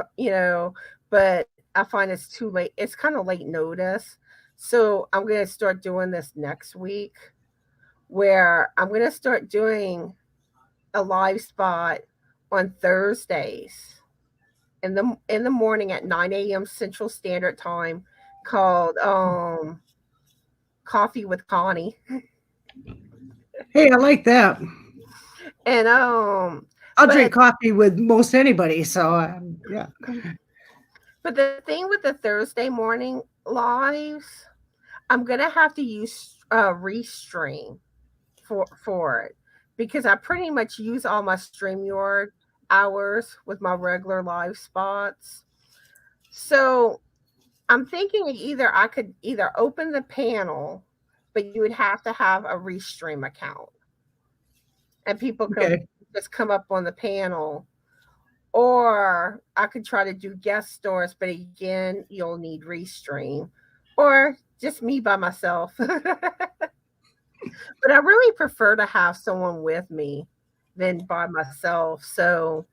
but I find it's too late. It's kind of late notice, so I'm gonna start doing this next week, where I'm gonna start doing a live spot on Thursdays in the morning at 9 a.m. Central Standard Time, called Coffee with Connie. Hey, I like that. And I'll drink coffee with most anybody. So yeah. But the thing with the Thursday morning lives, I'm gonna have to use Restream for it, because I pretty much use all my StreamYard hours with my regular live spots. So I'm thinking I could either open the panel, but you would have to have a Restream account, and people can just come up on the panel. Or I could try to do guest stars, but again, you'll need Restream, or just me by myself. But I really prefer to have someone with me than by myself. So,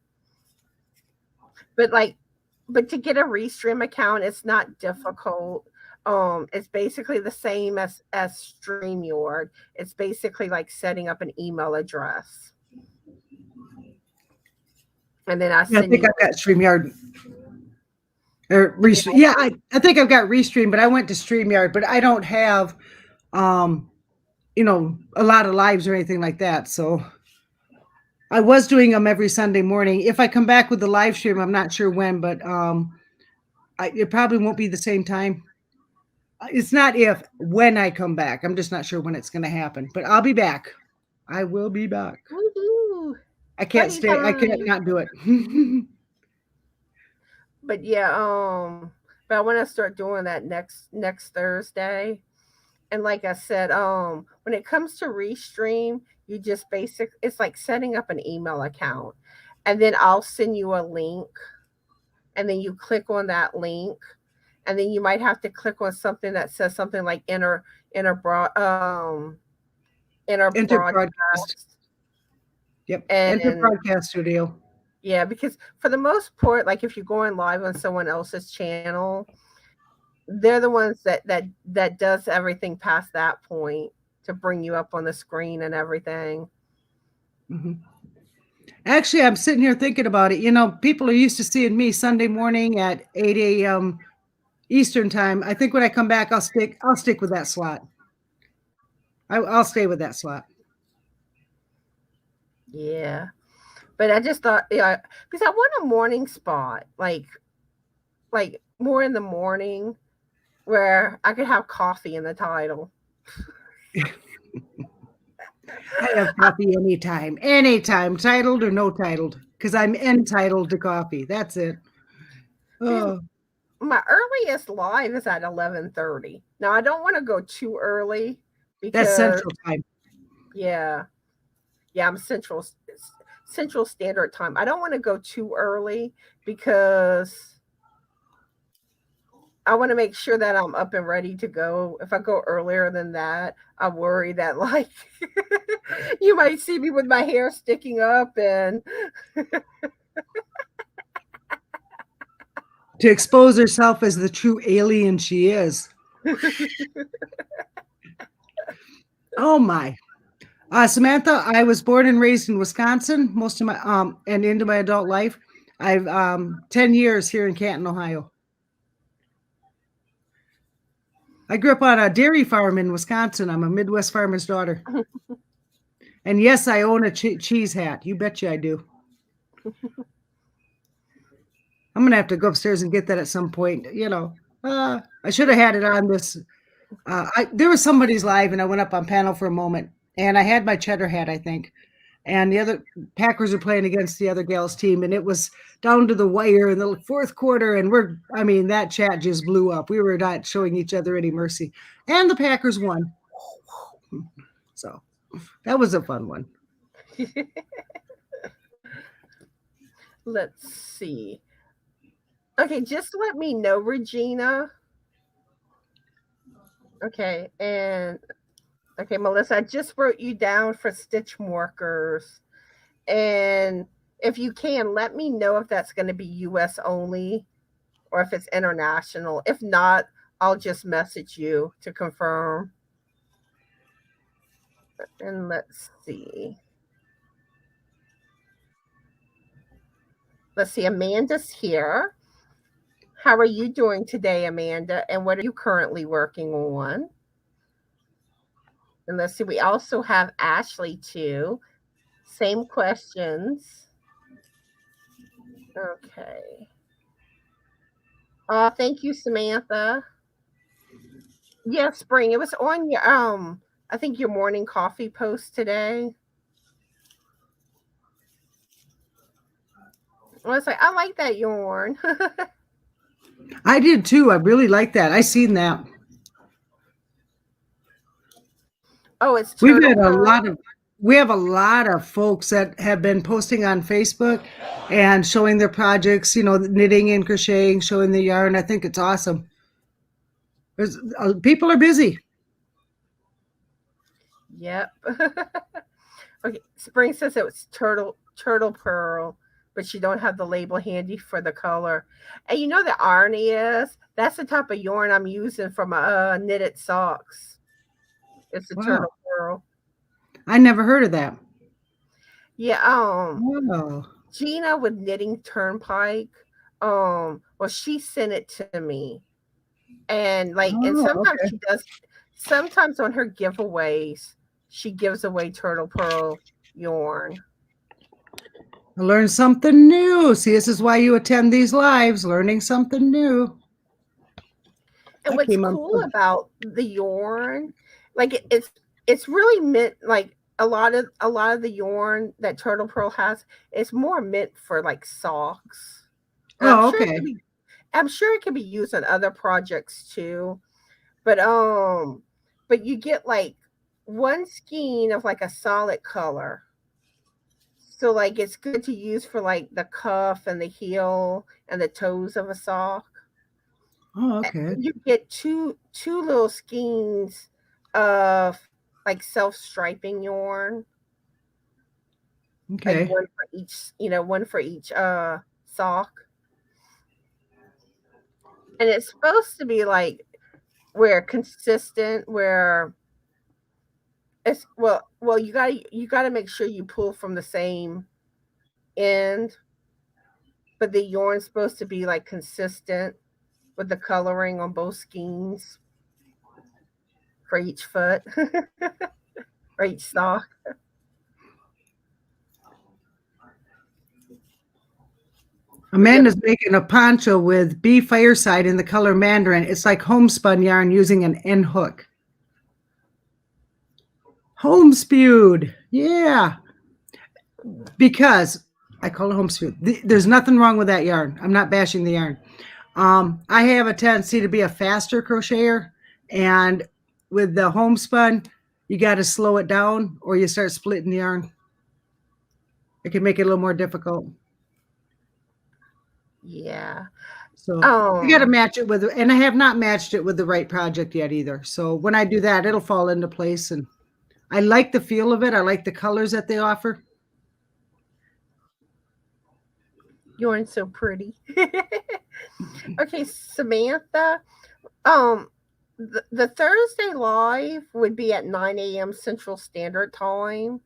but to get a Restream account, it's not difficult. It's basically the same as StreamYard. It's basically like setting up an email address. And then I think I've got StreamYard. Or Restream. Yeah, I think I've got Restream, but I went to StreamYard, but I don't have a lot of lives or anything like that. So I was doing them every Sunday morning. If I come back with the live stream, I'm not sure when, but it probably won't be the same time. It's not when I come back. I'm just not sure when it's going to happen, but I'll be back. I will be back. Woo-hoo. I can't stay. I can't not do it. But yeah, but I want to start doing that next Thursday. And like I said, when it comes to Restream, you just it's like setting up an email account, and then I'll send you a link, and then you click on that link, and then you might have to click on something that says something like enter broadcast. Yep. Enter broadcast studio. Yeah, because for the most part, like if you're going live on someone else's channel, they're the ones that does everything past that point to bring you up on the screen and everything. Mm-hmm. Actually, I'm sitting here thinking about it. People are used to seeing me Sunday morning at 8 a.m. Eastern time. I think when I come back, I'll stick with that slot. I'll stay with that slot. Yeah, but I just thought, because I want a morning spot, like more in the morning, where I could have coffee in the title. I have coffee anytime, titled or no titled, because I'm entitled to coffee. That's it. Oh. My earliest live is at 11:30. Now I don't want to go too early because that's Central Time. Yeah, I'm Central Standard Time. I don't want to go too early because I want to make sure that I'm up and ready to go. If I go earlier than that, I worry that you might see me with my hair sticking up and to expose herself as the true alien she is. Oh my. Samantha, I was born and raised in Wisconsin most of my and into my adult life. I've 10 years here in Canton, Ohio. I grew up on a dairy farm in Wisconsin. I'm a Midwest farmer's daughter. And yes, I own a cheese hat. You betcha I do. I'm going to have to go upstairs and get that at some point. I should have had it on this. There was somebody's live, and I went up on panel for a moment, and I had my cheddar hat, I think. And the other Packers are playing against the other gals team, and it was down to the wire in the fourth quarter. And that chat just blew up. We were not showing each other any mercy, and the Packers won. So that was a fun one. Let's see. Okay, just let me know, Regina. Okay, and okay, Melissa, I just wrote you down for stitch markers. And if you can, let me know if that's going to be US only or if it's international. If not, I'll just message you to confirm. And let's see. Let's see, Amanda's here. How are you doing today, Amanda? And what are you currently working on? And let's see, we also have Ashley too. Same questions. Okay. Thank you, Samantha. Yeah, Spring. It was on your I think your morning coffee post today. I was like, I like that yarn. I did too. I really like that. I seen that. Oh, it's We turtle have pearl. a lot of folks that have been posting on Facebook and showing their projects, knitting and crocheting, showing the yarn. I think it's awesome. People are busy. Yep. Okay, Spring says it was turtle pearl, but you don't have the label handy for the color. And you know the irony is that's the type of yarn I'm using for my knitted socks. It's a Wow. turtle pearl. I never heard of that. Yeah, Wow. Gina with Knitting Turnpike. Well, she sent it to me. And Oh, sometimes okay. she does, sometimes on her giveaways, she gives away turtle pearl yarn. I learned something new. See, this is why you attend these lives, learning something new. And I what's came on. cool about the yarn, it's really meant like a lot of the yarn that turtle pearl has is more meant for like socks. And Oh, okay. I'm sure it can be used on other projects too. But you get like one skein of like a solid color. So like it's good to use for like the cuff and the heel and the toes of a sock. Oh, And okay. you get two little skeins of like self striping yarn, like Okay. one for each sock. And it's supposed to be like where consistent, where it's you gotta make sure you pull from the same end, but the yarn's supposed to be like consistent with the coloring on both skeins for each foot or each sock. But yeah, Amanda's making a poncho with bee fireside in the color mandarin. It's like homespun yarn using an end hook. Homespewed. Yeah. Because I call it homespewed. There's nothing wrong with that yarn. I'm not bashing the yarn. I have a tendency to be a faster crocheter, and with the homespun, you got to slow it down or you start splitting the yarn. It can make it a little more difficult. yeah. So you got to Um, match it with, and I have not matched it with the right project yet either. So when I do that, it'll fall into place. And I like the feel of it. I like the colors that they offer. yarn's so pretty. Okay, Samantha. Um, the Thursday live would be at 9 a.m. Central Standard Time.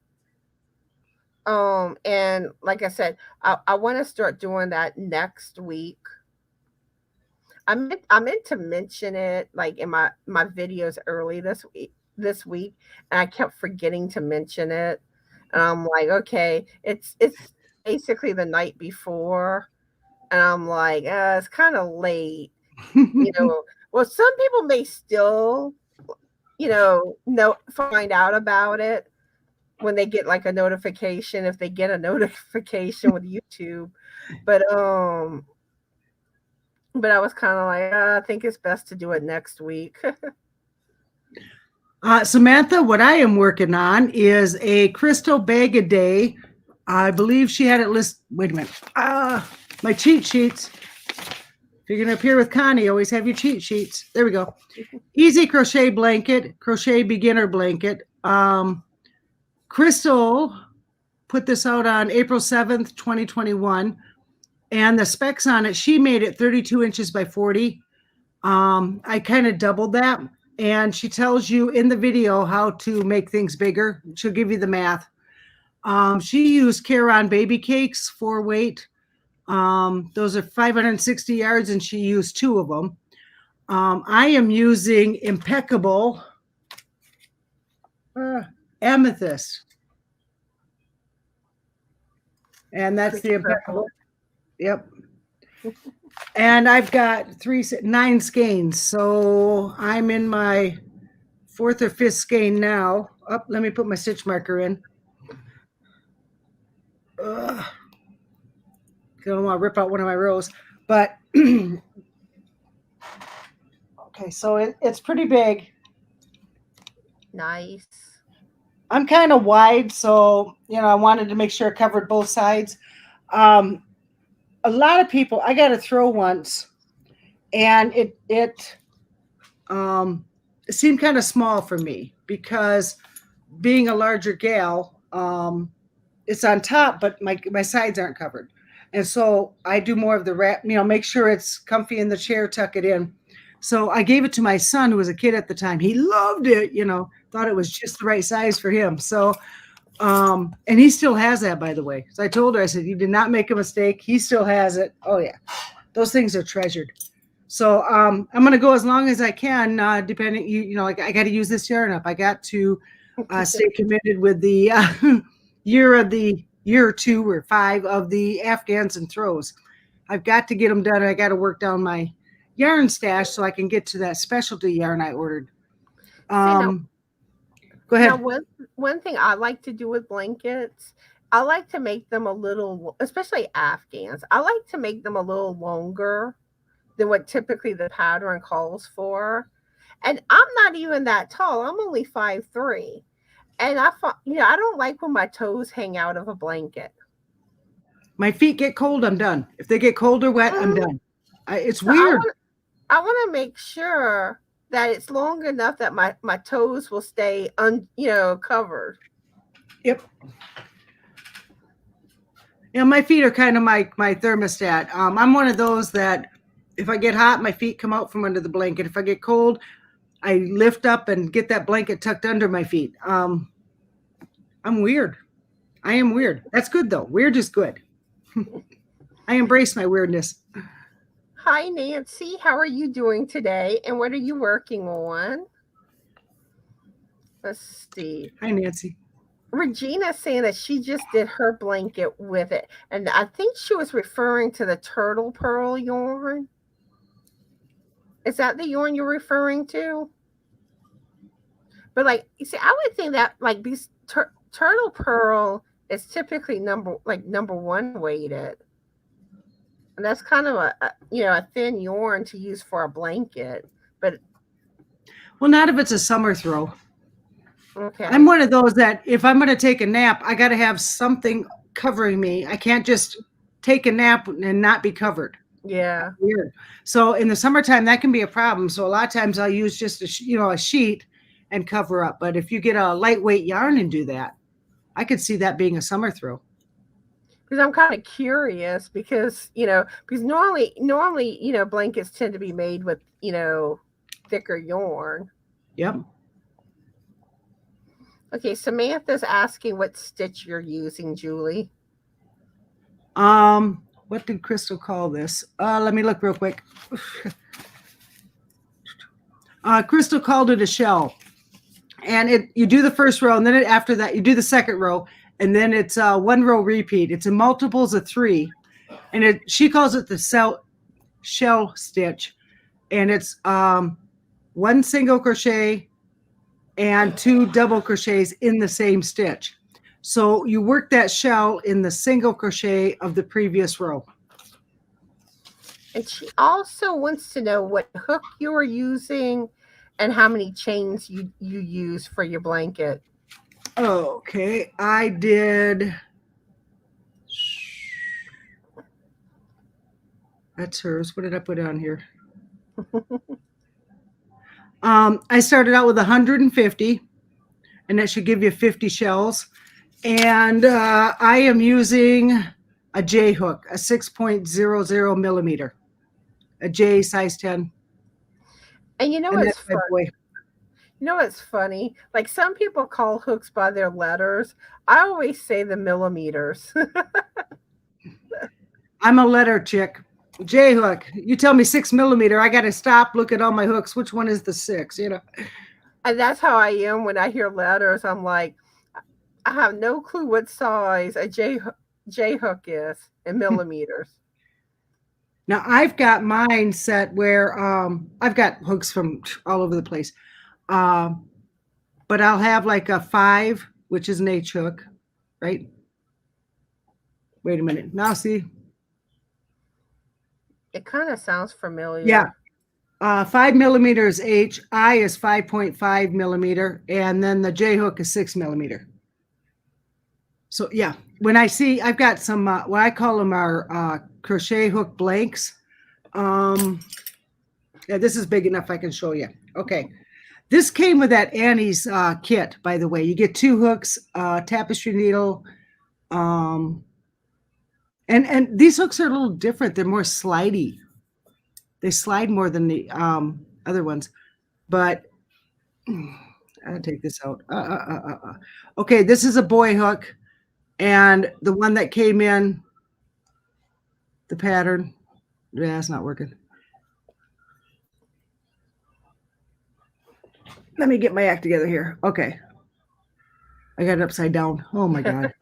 And like I said, I want to start doing that next week. I meant to mention it like in my videos early this week, and I kept forgetting to mention it. And I'm like, okay, it's basically the night before, and I'm like, it's kind of late, you know. Well, some people may still, know find out about it when they get like a notification, if they get a notification with YouTube. But I was kind of like, I think it's best to do it next week. Samantha, what I am working on is a crystal bag a day. I believe she had it listed. Wait a minute. My cheat sheets. If you're going to appear with Connie, always have your cheat sheets. There we go. Easy crochet blanket, crochet beginner blanket. Crystal put this out on April 7th, 2021. And the specs on it, she made it 32 inches by 40. I kind of doubled that. And she tells you in the video how to make things bigger. She'll give you the math. She used Caron baby cakes for weight. Those are 560 yards, and she used 2 of them. I am using Impeccable Amethyst. And that's the Impeccable. Yep. And I've got 9 skeins. So I'm in my 4th or 5th skein now. Let me put my stitch marker in. I don't want to rip out one of my rows, but okay, so it's pretty big. Nice. I'm kind of wide, so I wanted to make sure it covered both sides. A lot of people, I got a throw once, and it seemed kind of small for me because being a larger gal, it's on top, but my sides aren't covered. And so I do more of the wrap, make sure it's comfy in the chair, tuck it in. So I gave it to my son, who was a kid at the time. He loved it, thought it was just the right size for him. So, and he still has that, by the way. So I told her, I said, you did not make a mistake. He still has it. Oh yeah. Those things are treasured. So, I'm going to go as long as I can, depending, like I got to use this yarn up. I got to stay committed with the year or 2 or 5 of the Afghans and throws. I've got to get them done. I got to work down my yarn stash so I can get to that specialty yarn I ordered. Go ahead. Now, one thing I like to do with blankets, I like to make them a little, especially Afghans, I like to make them a little longer than what typically the pattern calls for. And I'm not even that tall. I'm only 5'3". And I don't like when my toes hang out of a blanket. My feet get cold, I'm done. If they get cold or wet, I'm done. It's weird. I want to make sure that it's long enough that my toes will stay covered. Yep. My feet are kind of my thermostat. I'm one of those that if I get hot, my feet come out from under the blanket. If I get cold, I lift up and get that blanket tucked under my feet. I'm weird. I am weird. That's good, though. Weird is good. I embrace my weirdness. Hi, Nancy. How are you doing today? And what are you working on? Let's see. Hi, Nancy. Regina's saying that she just did her blanket with it. And I think she was referring to the turtle pearl yarn. Is that the yarn you're referring to? But like, you see, I would think that like these turtle pearl is typically number 1 weighted, and that's kind of a thin yarn to use for a blanket. But not if it's a summer throw. Okay. I'm one of those that if I'm going to take a nap, I got to have something covering me. I can't just take a nap and not be covered. Yeah. Weird. So in the summertime, that can be a problem. So a lot of times I'll use just a sheet and cover up. But if you get a lightweight yarn and do that, I could see that being a summer throw. Because I'm kind of curious because normally, blankets tend to be made with, thicker yarn. Yep. Okay, Samantha's asking what stitch you're using, Julie. What did Crystal call this? Let me look real quick. Crystal called it a shell. And you do the first row, and then after that, you do the second row, and then it's a 1 row repeat. It's a multiples of 3. And she calls it the shell stitch. And it's 1 single crochet and 2 double crochets in the same stitch. So you work that shell in the single crochet of the previous row. And she also wants to know what hook you are using and how many chains you use for your blanket. Okay, I did. That's hers. What did I put on here? I started out with 150, and that should give you 50 shells. And I am using a J hook, a 6.00 millimeter, a J size 10. And you know And what's that's my funny? boy. You know what's funny? Like some people call hooks by their letters. I always say the millimeters. I'm a letter chick. J hook. You tell me 6 millimeter. I got to stop, look at all my hooks. Which one is the 6? You know. And that's how I am when I hear letters. I'm like, I have no clue what size a J hook is in millimeters. Now I've got mine set where I've got hooks from all over the place. But I'll have like a 5, which is an H hook, right? Wait a minute. Now see. It kind of sounds familiar. Yeah. 5 millimeter is H. I is 5.5 millimeter. And then the J hook is 6 millimeter. So yeah, when I see, I've got some, what I call them are crochet hook blanks. Yeah, this is big enough I can show you. Okay. This came with that Annie's kit, by the way. You get 2 hooks, tapestry needle. And these hooks are a little different. They're more slidey. They slide more than the other ones. But I'll take this out. Okay, this is a boy hook. And the one that came in, the pattern, yeah, it's not working. Let me get my act together here. Okay. I got it upside down. Oh my God.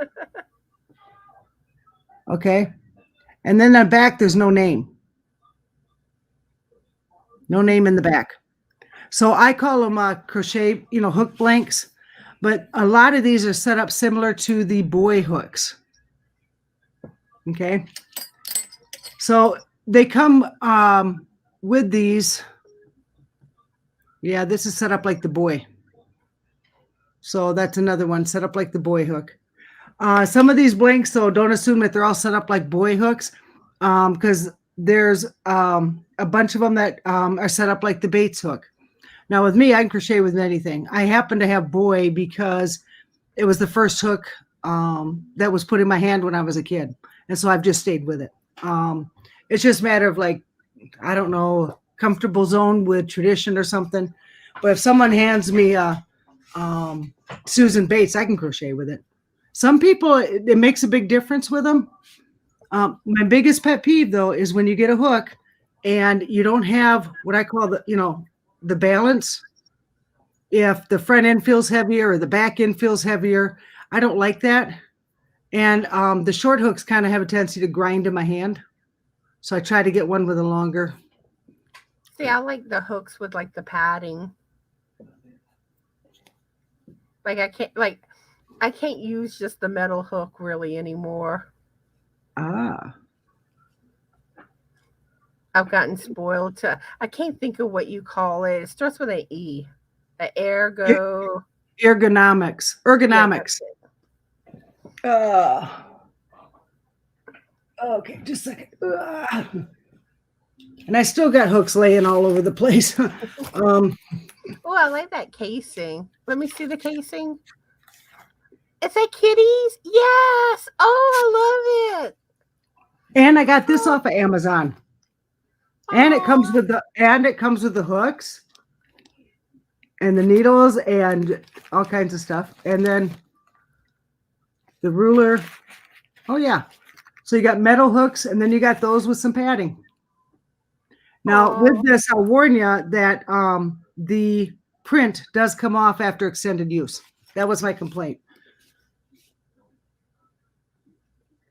Okay. And then on the back, there's no name. No name in the back. So I call them crochet, hook blanks. But a lot of these are set up similar to the boy hooks. Okay. So they come with these. Yeah, this is set up like the boy. So that's another one set up like the boy hook. Some of these blanks, though, don't assume that they're all set up like boy hooks, because there's a bunch of them that are set up like the Bates hook. Now, with me, I can crochet with anything. I happen to have boy because it was the first hook that was put in my hand when I was a kid. And so I've just stayed with it. It's just a matter of like, I don't know, comfortable zone with tradition or something. But if someone hands me Susan Bates, I can crochet with it. Some people, it makes a big difference with them. My biggest pet peeve, though, is when you get a hook and you don't have what I call the balance. If the front end feels heavier or the back end feels heavier, I don't like that. And the short hooks kind of have a tendency to grind in my hand. So I try to get one with a longer. See, I like the hooks with like the padding. Like I can't use just the metal hook really anymore. Ah. I've gotten spoiled I can't think of what you call it. It starts with an E. The ergonomics. Okay, just a second. And I still got hooks laying all over the place. Oh, I like that casing. Let me see the casing. It's a kitties. Yes. Oh, I love it. And I got this off of Amazon. And it comes with the hooks. and the needles and all kinds of stuff. And then the ruler. Oh, yeah. So you got metal hooks, and then you got those with some padding. Now, with this, I'll warn you that the print does come off after extended use. That was my complaint.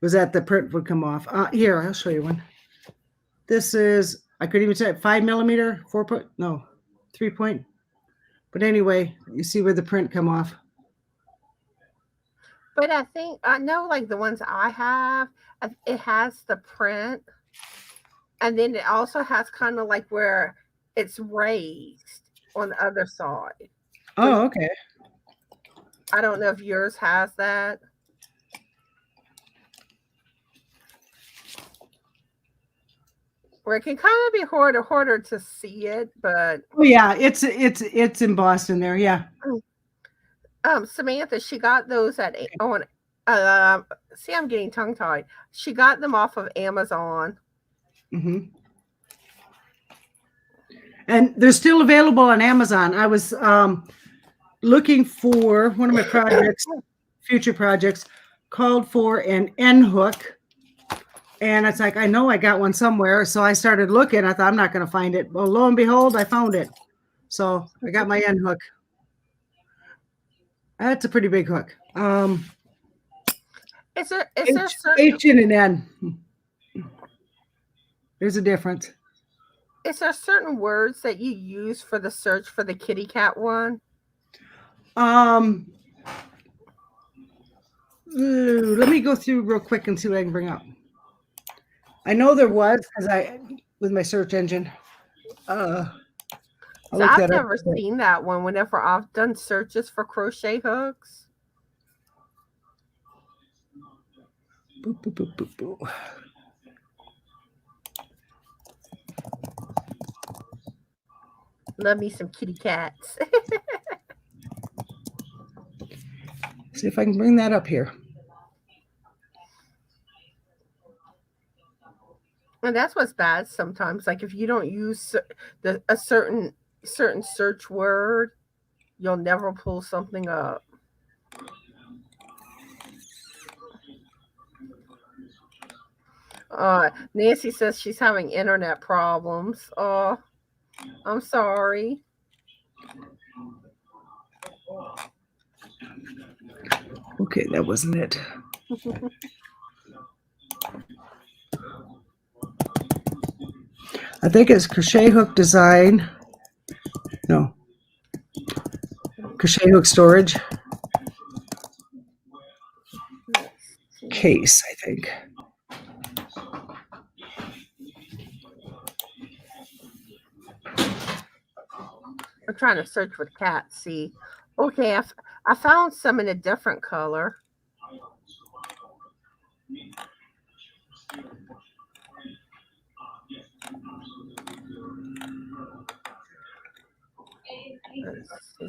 Was that the print would come off. Here, I'll show you one. This is, I could even say 5 millimeter, 4 point, no, 3 point. But anyway, you see where the print come off. But I know like the ones I have, it has the print. And then it also has kind of like where it's raised on the other side. Oh, okay. I don't know if yours has that. Where it can kind of be harder to see it, but oh yeah, it's embossed in there. Yeah. Samantha, she got those at on. See, I'm getting tongue tied. She got them off of Amazon. Mm-hmm. And they're still available on Amazon. I was looking for one of my projects, future projects, called for an N hook. And it's like, I know I got one somewhere. So I started looking. I thought, I'm not going to find it. Well, lo and behold, I found it. So I got my N hook. That's a pretty big hook. Is there certain, H and an N. There's a difference. is there certain words that you use for the search for the kitty cat one? Let me go through real quick and see what I can bring up. I know there was, because with my search engine. So I've never seen that one whenever I've done searches for crochet hooks. Boop, boop, boop, boop, boop. Love me some kitty cats. See if I can bring that up here. And that's what's bad sometimes. Like if you don't use a certain search word, you'll never pull something up. Nancy says she's having internet problems. Oh, I'm sorry. Okay, that wasn't it. I think it's crochet hook design. No. Crochet hook storage. Case, I think. I'm trying to search with cats. See, okay, I found some in a different color. Let's see.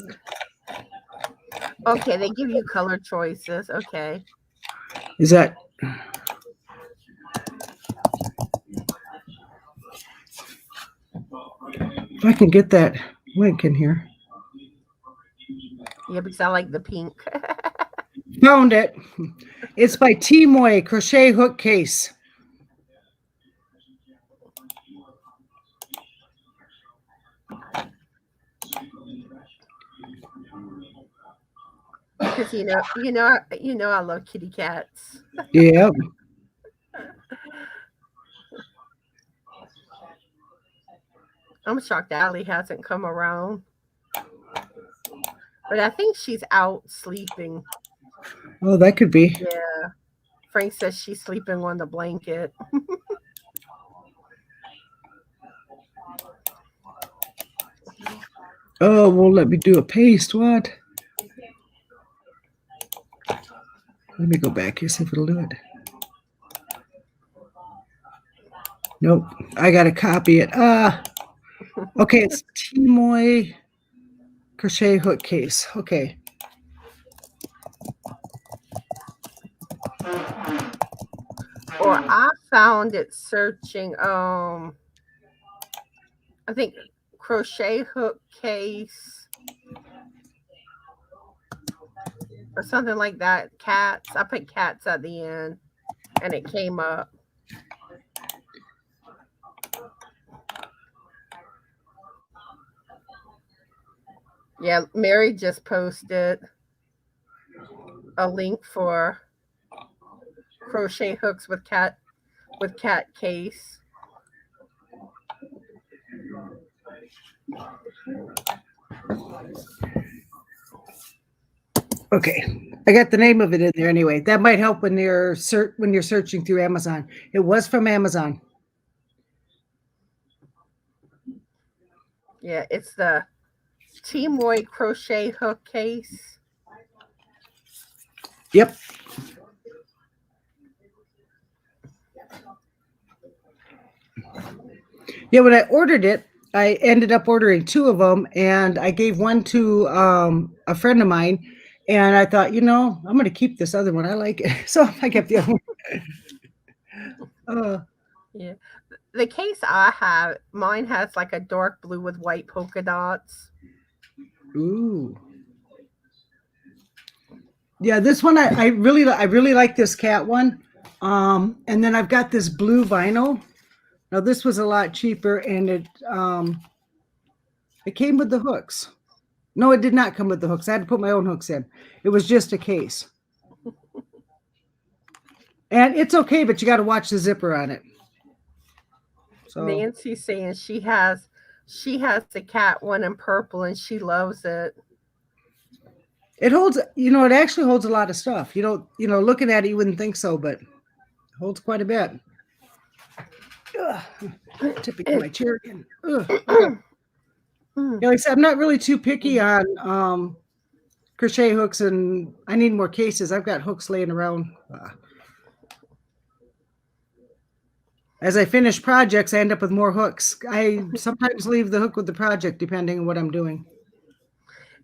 Okay, they give you color choices. Okay. Is that? If I can get that link in here. Yeah, because I like the pink. Found it. It's by Timoy Crochet Hook Case. Because you know, I love kitty cats. Yeah. I'm shocked Allie hasn't come around. But I think she's out sleeping. Oh, that could be. Yeah. Frank says she's sleeping on the blanket. Oh, well, let me do a paste. What? Let me go back here, see if it'll do it. Nope. I got to copy it. Okay, it's Timoy Crochet Hook Case. Okay. Or I found it searching I think crochet hook case or something like that. Cats. I put cats at the end, and it came up. Yeah, Mary just posted a link for crochet hooks with cat case. Okay, I got the name of it in there anyway. That might help when you're searching through Amazon. It was from Amazon. Yeah, it's the Teamoy crochet hook case. Yep. Yeah, when I ordered it, I ended up ordering 2 of them, and I gave one to a friend of mine, and I thought, I'm going to keep this other one. I like it, so I kept the other one. Yeah, the case I have, mine has like a dark blue with white polka dots. Ooh. Yeah, this one I really like this cat one. And then I've got this blue vinyl. Now this was a lot cheaper, and it came with the hooks. No, it did not come with the hooks. I had to put my own hooks in. It was just a case. And it's okay, but you got to watch the zipper on it. So Nancy's saying she has the cat one in purple and she loves it. it holds, it actually holds a lot of stuff. Looking at it, you wouldn't think so, but it holds quite a bit. Ugh, tipping my chair again. Like I said, I'm not really too picky on crochet hooks, and I need more cases. I've got hooks laying around. As I finish projects, I end up with more hooks. I sometimes leave the hook with the project, depending on what I'm doing.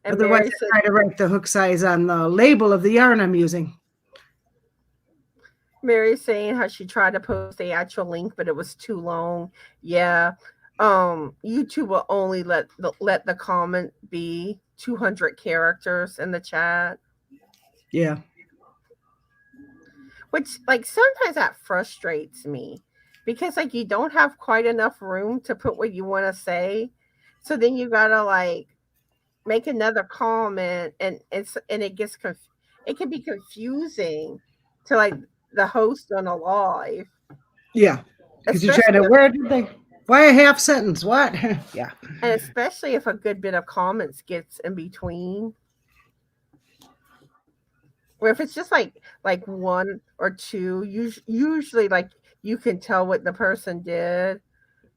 And Otherwise, I try to write the hook size on the label of the yarn I'm using. Mary's saying how she tried to post the actual link, but it was too long. Yeah. YouTube will only let the comment be 200 characters in the chat. Yeah. Which, like, sometimes that frustrates me because, like, you don't have quite enough room to put what you want to say. So then you gotta, like, make another comment, and it can be confusing to, like, the host on a live. Yeah. Because you're trying to, why a half sentence? What? Yeah. And especially if a good bit of comments gets in between. Or if it's just like one or two, usually like you can tell what the person did.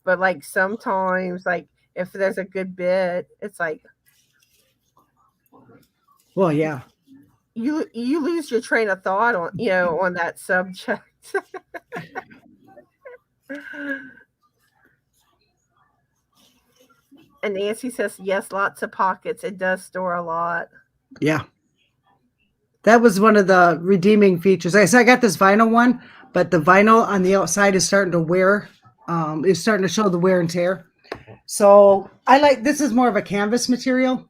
But like sometimes, like if there's a good bit, it's like, well, yeah, you lose your train of thought on that subject. And Nancy says, yes, lots of pockets. It does store a lot. Yeah. That was one of the redeeming features. I got this vinyl one, but the vinyl on the outside is starting to wear. It's starting to show the wear and tear. So this is more of a canvas material.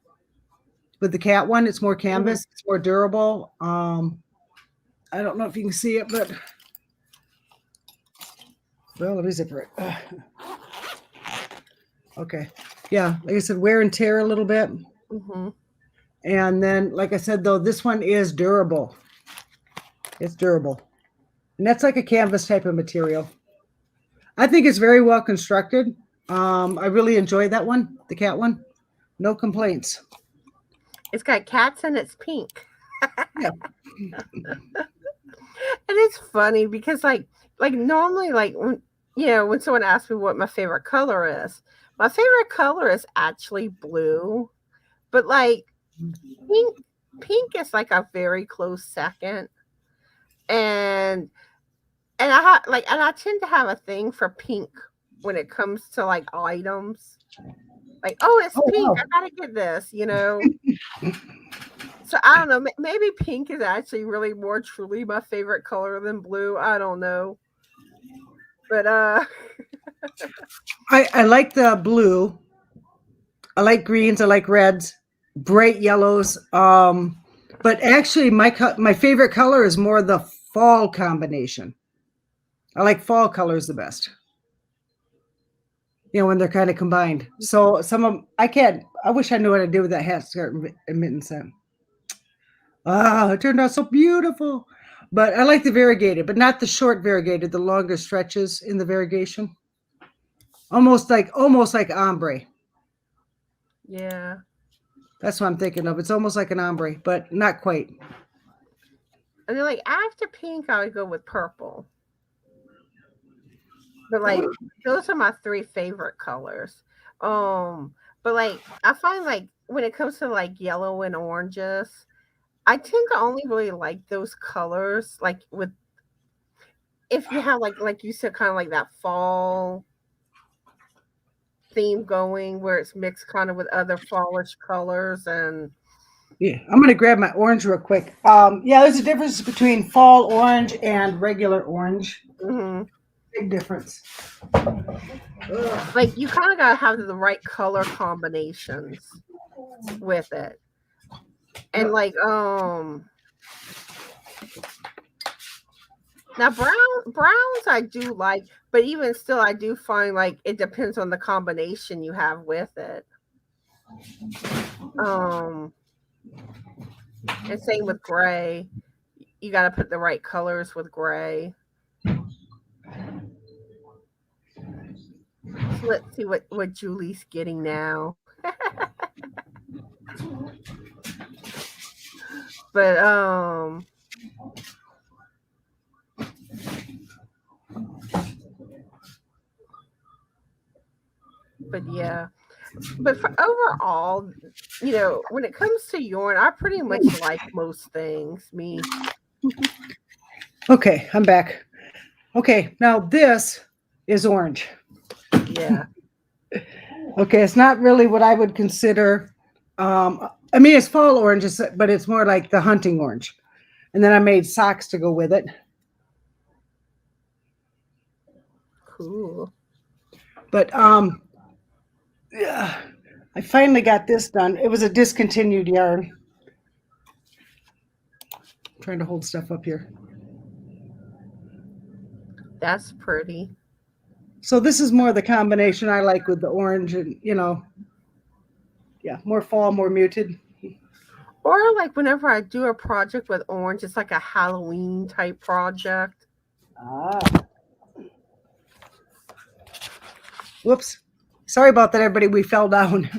With the cat one, it's more canvas. It's more durable. I don't know if you can see it, but well, let me zipper it. Okay. Yeah, like I said, wear and tear a little bit. Mm-hmm. And then, like I said, though, this one is durable. It's durable. And that's like a canvas type of material. I think it's very well constructed. I really enjoyed that one, the cat one. No complaints. It's got cats and it's pink. Yeah. And it's funny because like normally, like, when someone asks me what my favorite color is, my favorite color is actually blue, but like pink is like a very close second. And I tend to have a thing for pink when it comes to like items. Like, oh, it's pink. Wow. I gotta get this, So I don't know. Maybe pink is actually really more truly my favorite color than blue. I don't know. But I like the blue. I like greens. I like reds, bright yellows. But actually, my favorite color is more the fall combination. I like fall colors the best. When they're kind of combined. So some of I wish I knew what to do with that hat, skirt, and mitten set. It turned out so beautiful. But I like the variegated, but not the short variegated, the longer stretches in the variegation. Almost like ombre. Yeah. That's what I'm thinking of. It's almost like an ombre, but not quite. And then like after pink, I would go with purple. But like those are my 3 favorite colors. But like I find like when it comes to like yellow and oranges, I tend to only really like those colors like with if you have like you said kind of like that fall theme going where it's mixed kind of with other fallish colors and Yeah, I'm gonna grab my orange real quick. Yeah, there's a difference between fall orange and regular orange. mm-hmm. Big difference. Like you kind of gotta have the right color combinations with it. And like now browns I do like, but even still I do find like it depends on the combination you have with it. And same with gray. You got to put the right colors with gray. So let's see what Julie's getting now. But yeah. But for overall, when it comes to yarn, I pretty much like most things. Me. Okay, I'm back. Okay, now this is orange. Yeah. Okay, it's not really what I would consider. I mean, it's fall orange, but it's more like the hunting orange. And then I made socks to go with it. Cool. But yeah, I finally got this done. It was a discontinued yarn. I'm trying to hold stuff up here. That's pretty. So this is more the combination I like with the orange and, yeah, more fall, more muted. Or like whenever I do a project with orange, it's like a Halloween type project. Whoops. Sorry about that, everybody. We fell down.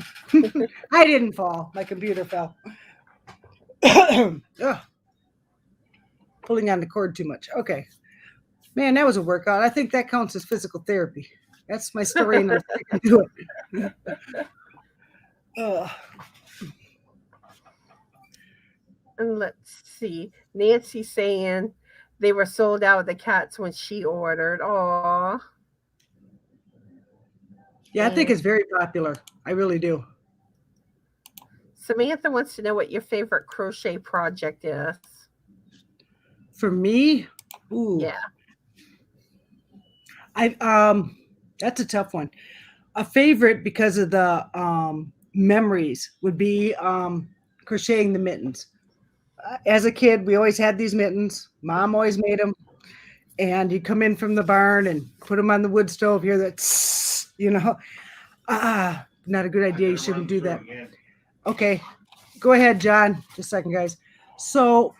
I didn't fall. My computer fell. Pulling on the cord too much. Okay. Man, that was a workout. I think that counts as physical therapy. That's my story. And I can do it. And let's see. Nancy saying they were sold out of the cats when she ordered. Aw. Yeah, I think it's very popular. I really do. Samantha wants to know what your favorite crochet project is. For me, Yeah. That's a tough one. A favorite because of the memories would be crocheting the mittens. As a kid, we always had these mittens. Mom always made them. And you come in from the barn and put them on the wood stove, hear that, not a good idea. You shouldn't do that. Okay, go ahead, John. Just a second, guys. So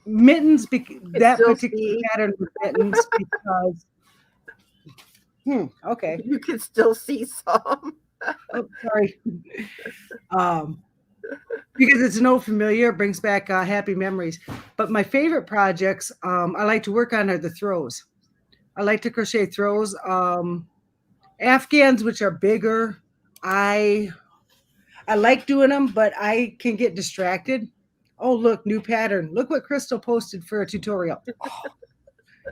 mittens, that particular pattern with mittens because, okay. You can still see some. Oh, sorry. Because it's an old familiar, it brings back happy memories. But my favorite projects I like to work on are the throws. I like to crochet throws. Afghans, which are bigger, I like doing them, but I can get distracted. Oh, look, new pattern. Look what Crystal posted for a tutorial. Oh,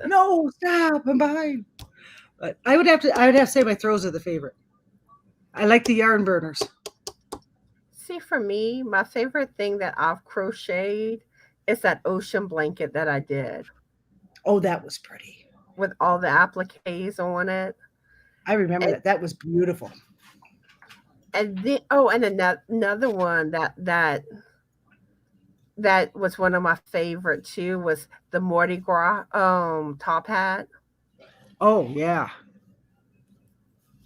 no, stop, I'm behind. But I would have to say my throws are the favorite. I like the yarn burners. See, for me, my favorite thing that I've crocheted is that ocean blanket that I did. Oh, that was pretty. With all the appliques on it. I remember that. That was beautiful. And then, and another one that that was one of my favorite too, was the Mardi Gras top hat. Oh yeah.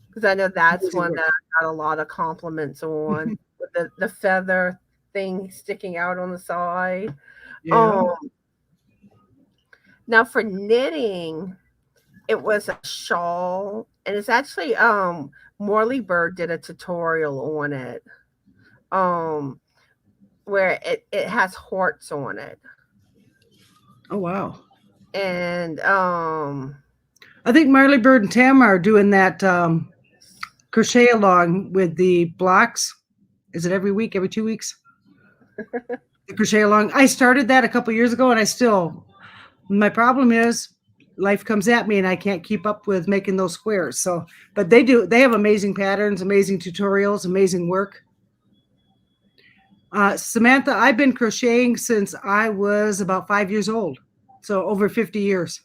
Because I know that's Amazing one work. that I got a lot of compliments on, with the feather thing sticking out on the side. Yeah. Um, Now for knitting, it was a shawl, and it's actually Morley Bird did a tutorial on it. Um, where it has hearts on it. Oh wow. And I think Marley Bird and Tamara are doing that crochet along with the blocks. Is it every week, every 2 weeks? The crochet along. I started that a couple years ago, and my problem is life comes at me and I can't keep up with making those squares. So, but they have amazing patterns, amazing tutorials, amazing work. Samantha, I've been crocheting since I was about 5 years old. So over 50 years.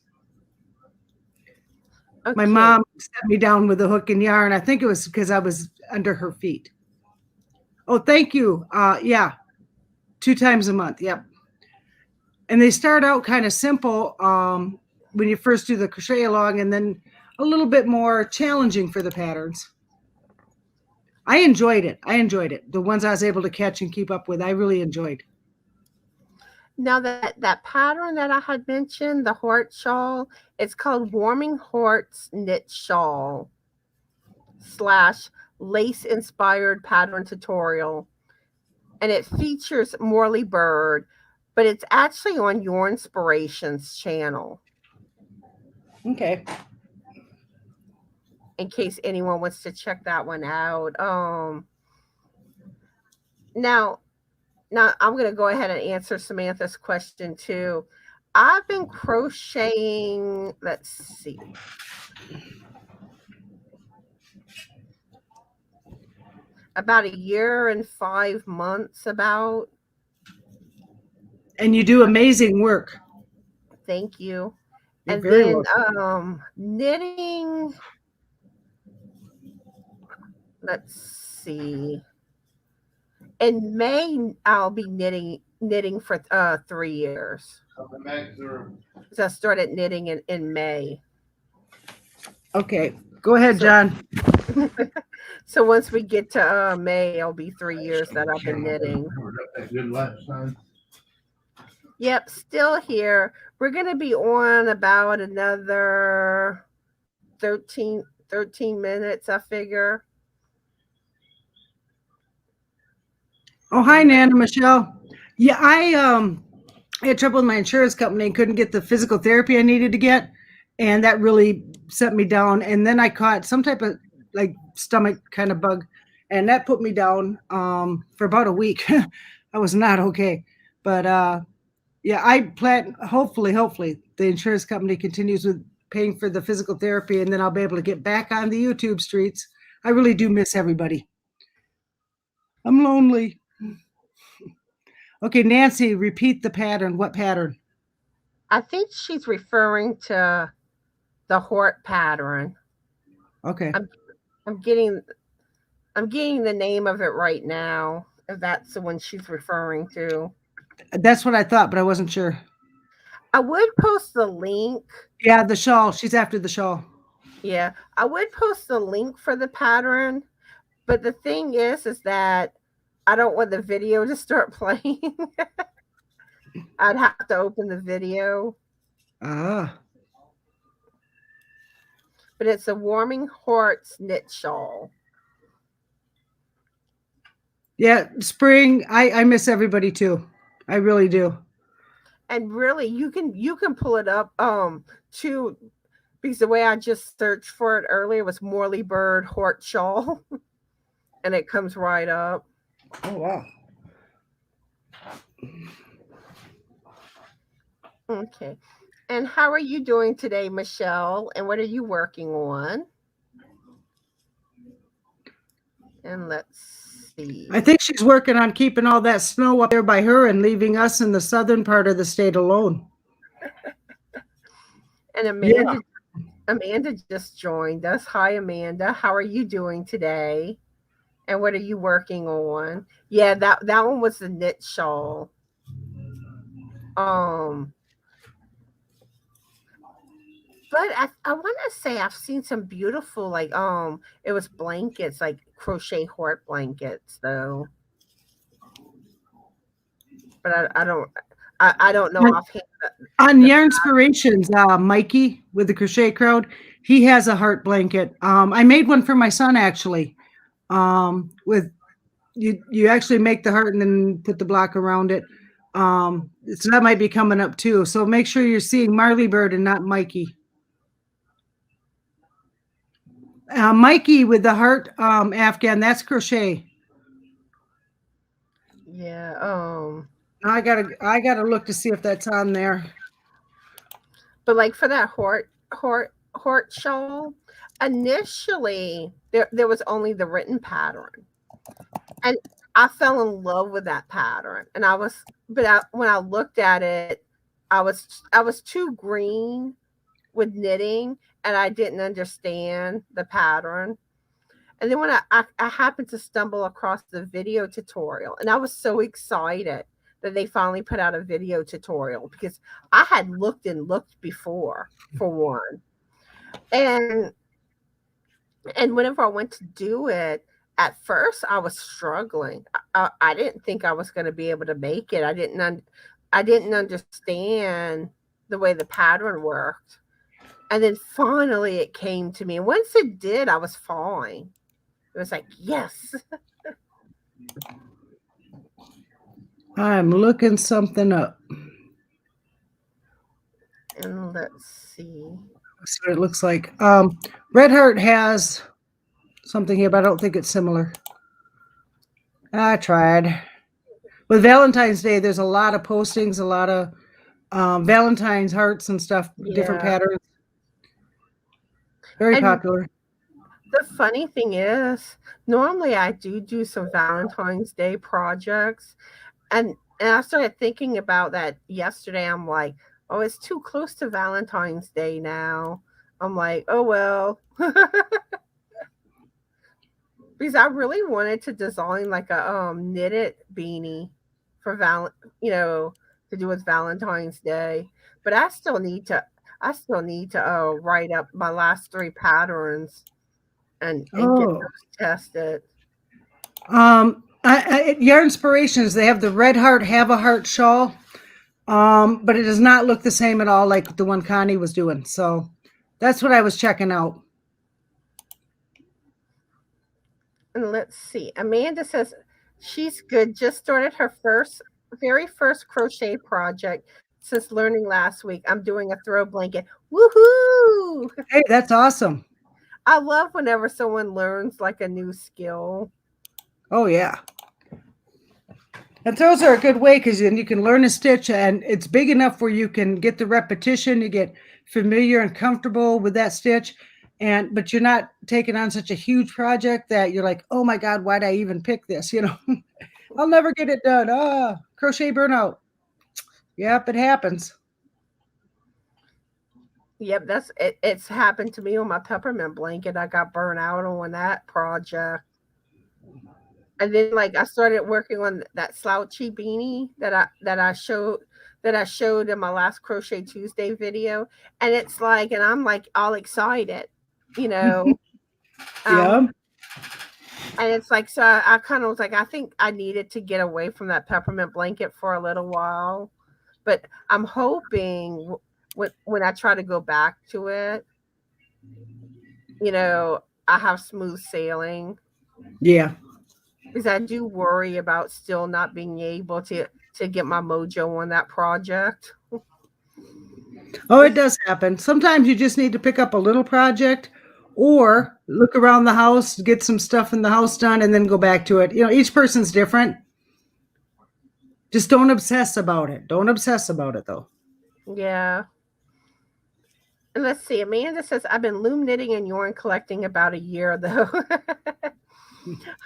My okay. mom set me down with a hook and yarn. I think it was because I was under her feet. Oh, thank you. Yeah, 2 times a month. Yep. And they start out kind of simple when you first do the crochet along, and then a little bit more challenging for the patterns. I enjoyed it. The ones I was able to catch and keep up with, I really enjoyed. Now that pattern that I had mentioned, the heart shawl, it's called Warming Hearts Knit Shawl / lace inspired pattern tutorial, and it features Morley Bird, but it's actually on Your Inspirations channel. Okay. In case anyone wants to check that one out. Now I'm going to go ahead and answer Samantha's question too. I've been crocheting, let's see, about 1 year and 5 months about. And you do amazing work. Thank you. You're And very then welcome. knitting, let's see. In May, I'll be knitting for 3 years. So I started knitting in May. Okay. Go ahead, So, John. so once we get to May, it'll be 3 years that I've been knitting. Yep, still here. We're going to be on about another 13 minutes, I figure. Oh, hi, Nana Michelle. Yeah, I had trouble with my insurance company and couldn't get the physical therapy I needed to get, and that really set me down. And then I caught some type of like stomach kind of bug, and that put me down for about a week. I was not okay, but yeah, I plan. Hopefully, the insurance company continues with paying for the physical therapy, and then I'll be able to get back on the YouTube streets. I really do miss everybody. I'm lonely. Okay, Nancy, repeat the pattern. What pattern? I think she's referring to the Hort pattern. Okay. I'm getting the name of it right now, if that's the one she's referring to. That's what I thought, but I wasn't sure. I would post the link. Yeah, the shawl. She's after the shawl. Yeah, I would post the link for the pattern, but the thing is that I don't want the video to start playing. I'd have to open the video. Ah. But it's a Warming Hearts knit shawl. Yeah, spring. I miss everybody too. I really do. And really, you can pull it up too, because the way I just searched for it earlier was Morley Bird Hort shawl, and it comes right up. Oh wow. Okay. And how are you doing today, Michelle? And what are you working on? And let's see. I think she's working on keeping all that snow up there by her and leaving us in the southern part of the state alone. And Amanda just joined us. Hi, Amanda. How are you doing today? And what are you working on? Yeah, that one was the knit shawl. Um, but I want to say I've seen some beautiful like it was blankets like crochet heart blankets though, but I don't know offhand. On The, Yarn Inspirations, Mikey with the Crochet Crowd, he has a heart blanket. I made one for my son actually. With you actually make the heart and then put the block around it. So that might be coming up too. So make sure you're seeing Marley Bird and not Mikey. Mikey with the heart Afghan, that's crochet. yeah. I gotta look to see if that's on there. But like for that Hort shawl, initially there was only the written pattern, and I fell in love with that pattern. And when I looked at it, I was too green with knitting, and I didn't understand the pattern. And then when I happened to stumble across the video tutorial, and I was so excited that they finally put out a video tutorial because I had looked and looked before for one. And whenever I went to do it, at first I was struggling. I didn't think I was going to be able to make it. I didn't understand the way the pattern worked. And then finally it came to me. And once it did, I was fine. It was like, yes. I'm looking something up. And let's see. That's what it looks like. Red Heart has something here, but I don't think it's similar. I tried. With Valentine's Day, there's a lot of postings, a lot of Valentine's hearts and stuff, different patterns. Very popular. The funny thing is, normally I do some Valentine's Day projects, and I started thinking about that yesterday. I'm like, oh, it's too close to Valentine's Day now. I'm like, oh well. Because I really wanted to design like a knitted beanie for to do with Valentine's Day. But I still need to write up my last 3 patterns and get those tested. Yarn Inspirations, they have the Red Heart Have a Heart shawl, but it does not look the same at all like the one Connie was doing. So that's what I was checking out. And let's see. Amanda says she's good. Just started her very first crochet project since learning last week. I'm doing a throw blanket. Woohoo! Hey, that's awesome. I love whenever someone learns like a new skill. Oh yeah. And throws are a good way because then you can learn a stitch and it's big enough where you can get the repetition, you get familiar and comfortable with that stitch. But you're not taking on such a huge project that you're like, oh my God, why'd I even pick this? I'll never get it done. Crochet burnout. Yep, it happens. Yep, that's it. It's happened to me on my peppermint blanket. I got burnt out on that project. And then like I started working on that slouchy beanie that I showed in my last Crochet Tuesday video. And it's like, and I'm like all excited, Yeah. And it's like, so I kind of was like, I think I needed to get away from that peppermint blanket for a little while. But I'm hoping when I try to go back to it, I have smooth sailing. Yeah. Because I do worry about still not being able to get my mojo on that project. Oh, it does happen. Sometimes you just need to pick up a little project or look around the house, get some stuff in the house done, and then go back to it. Each person's different. Just don't obsess about it. Don't obsess about it, though. Yeah. And let's see. Amanda says, I've been loom knitting and yarn collecting about a year, though.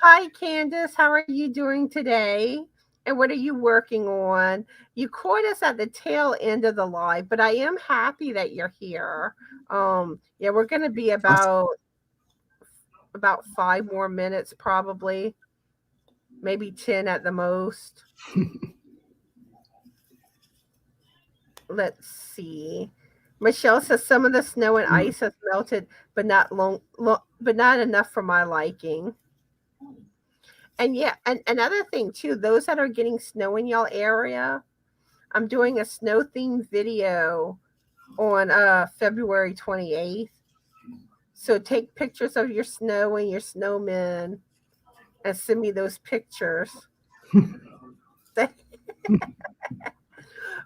Hi, Candace. How are you doing today? And what are you working on? You caught us at the tail end of the live, but I am happy that you're here. Yeah, we're going to be about 5 more minutes, probably. Maybe 10 at the most. let's see. Michelle says some of the snow and ice has melted, but not but not enough for my liking. And yeah, and another thing too, those that are getting snow in y'all area, I'm doing a snow themed video on February 28th. So take pictures of your snow and your snowmen and send me those pictures. But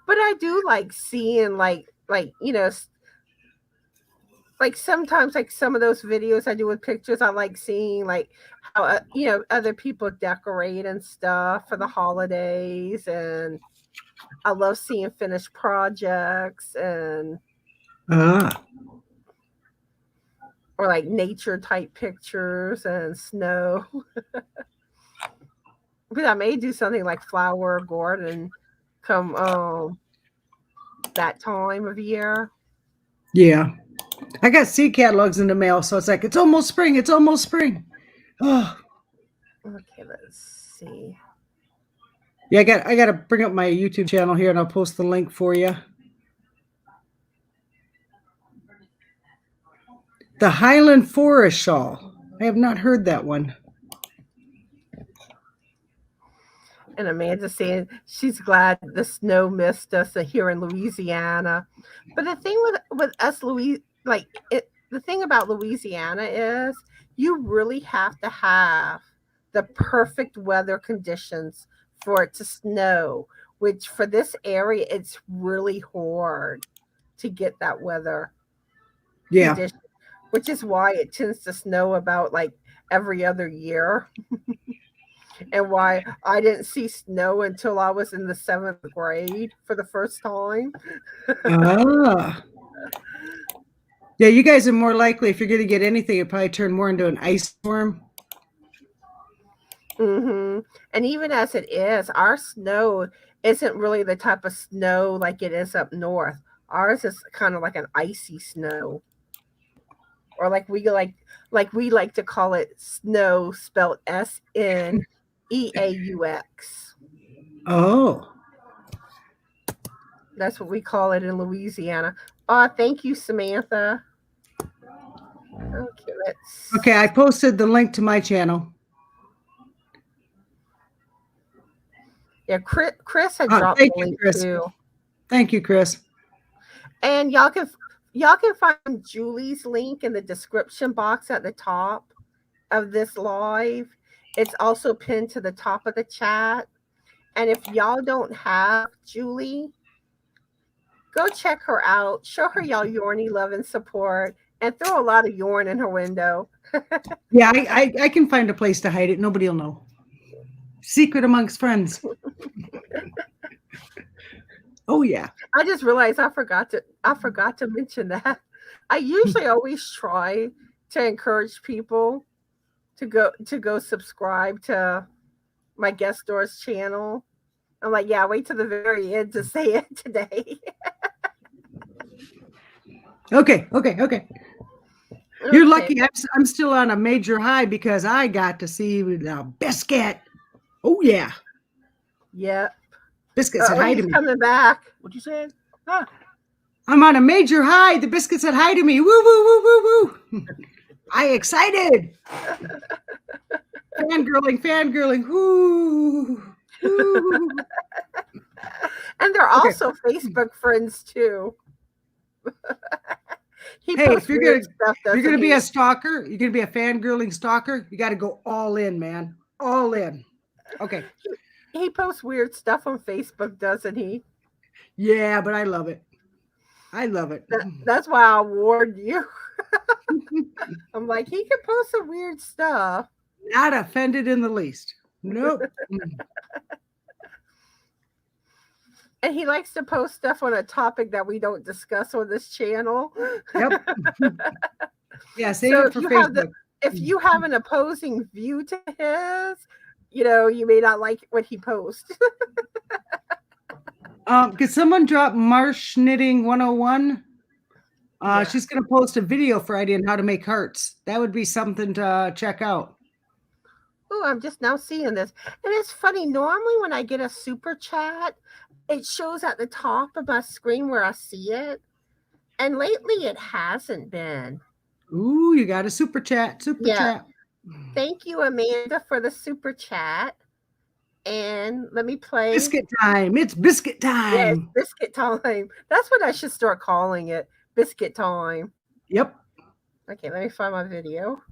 I do like seeing like like sometimes like some of those videos I do with pictures, I like seeing like how other people decorate and stuff for the holidays, and I love seeing finished projects and or like nature type pictures and snow. But I may do something like flower garden come that time of year. Yeah. I got seed catalogs in the mail, so it's like it's almost spring. It's almost spring. Oh. Okay, let's see. Yeah, I got to bring up my YouTube channel here, and I'll post the link for you. The Highland Forest Shawl. I have not heard that one. And Amanda's saying she's glad the snow missed us here in Louisiana. But the thing with us, the thing about Louisiana is you really have to have the perfect weather conditions for it to snow, which for this area, it's really hard to get that weather condition, which is why it tends to snow about like every other year. And why I didn't see snow until I was in the 7th grade for the first time. Yeah, you guys are more likely, if you're going to get anything, it probably turn more into an ice storm. Mm-hmm. And even as it is, our snow isn't really the type of snow like it is up north. Ours is kind of like an icy snow, or like we like to call it snow, spelled SNEAUX. Oh, that's what we call it in Louisiana. Oh, thank you, Samantha. Okay, I posted the link to my channel. Yeah, Chris had dropped the link too. Thank you, Chris. And y'all can find Julie's link in the description box at the top of this live. It's also pinned to the top of the chat. And if y'all don't have Julie, go check her out. Show her y'all yarny love and support, and throw a lot of yarn in her window. Yeah, I can find a place to hide it. Nobody will know. Secret amongst friends. Oh yeah. I just realized I forgot to mention that. I usually always try to encourage people to go subscribe to my guest stores channel. I'm like, yeah, wait till the very end to say it today. Okay. You're lucky. I'm still on a major high because I got to see the biscuit. Oh yeah. Yep. Biscuit said hi to me. Coming back. What you said? Huh? I'm on a major high. The biscuit said hi to me. Woo woo woo woo woo. I excited. Fangirling. Woo. Woo. And they're also Facebook friends too. If you're gonna be a stalker, you're gonna be a fangirling stalker, you got to go all in, man. All in. Okay. He posts weird stuff on Facebook, doesn't he? Yeah, but I love it. That's why I warned you. I'm like, he can post some weird stuff. Not offended in the least. Nope. And he likes to post stuff on a topic that we don't discuss on this channel. Yep. Yeah, save it for Facebook. If you have an opposing view to his, you may not like what he posts. Could someone drop Marsh Knitting 101? Yeah. She's going to post a video Friday on how to make hearts. That would be something to check out. Oh, I'm just now seeing this. And it's funny. Normally when I get a super chat, it shows at the top of my screen where I see it. And lately it hasn't been. Ooh, you got a super chat. Super Yeah. chat. Thank you, Amanda, for the super chat. And let me play. Biscuit time. It's biscuit time. Yes, biscuit time. That's what I should start calling it. Biscuit time. Yep. Okay, let me find my video.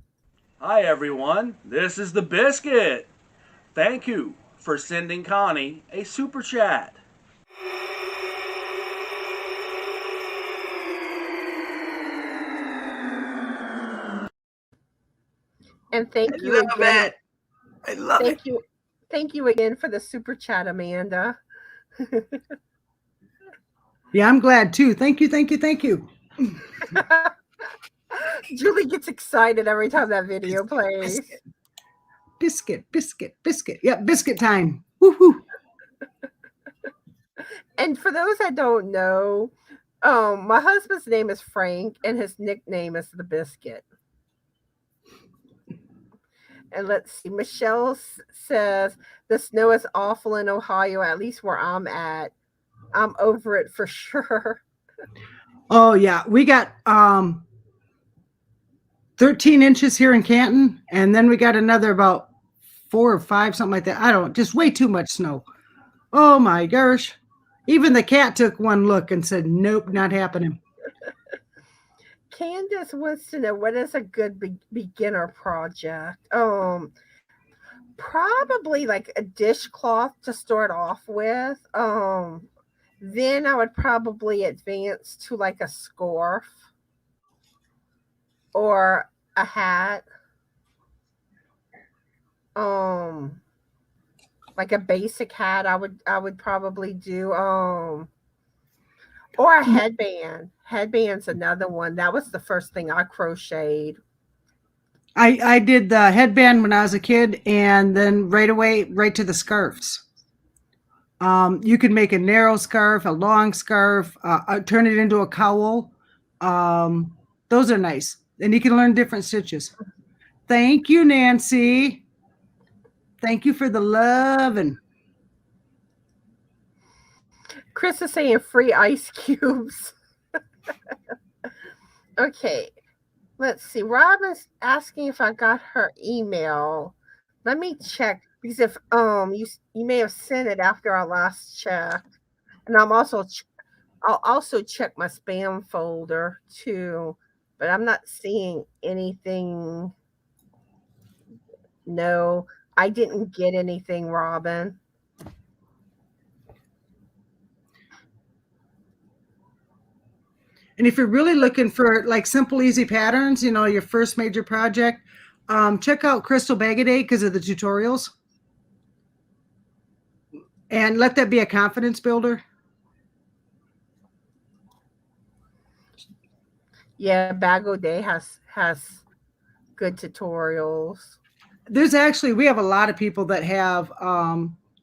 Hi everyone, this is the Biscuit. Thank you for sending Connie a super chat. And thank you again. I love Thank you. Thank you again for the super chat, Amanda. Yeah, I'm glad too. Thank you, thank you, thank you. Julie gets excited every time that video plays. Biscuit, biscuit, biscuit. Yep, biscuit time. Woohoo. And for those that don't know, my husband's name is Frank and his nickname is the Biscuit. And let's see, Michelle says the snow is awful in Ohio, at least where I'm at. I'm over it for sure. Oh yeah, we got 13 inches here in Canton, and then we got another about 4 or 5, something like that. I don't, just way too much snow. Oh my gosh. Even the cat took one look and said, nope, not happening. Candace wants to know, what is a good beginner project? Probably like a dishcloth to start off with. Then I would probably advance to like a scarf or a hat. Like a basic hat I would probably do. Or a headband. Headband's another one. That was the first thing I crocheted. I did the headband when I was a kid, and then right away, right to the scarves. You can make a narrow scarf, a long scarf, turn it into a cowl. Those are nice. And you can learn different stitches. Thank you, Nancy. Thank you for the love. And Chris is saying free ice cubes. Okay. Let's see. Robin's asking if I got her email. Let me check, because if you may have sent it after our last check. And I'll also check my spam folder too, but I'm not seeing anything. No, I didn't get anything, Robin. if you're really looking for like simple, easy patterns, your first major project, check out Crystal Bagaday because of the tutorials. And let that be a confidence builder. Yeah, Bagaday has good tutorials. We have a lot of people that have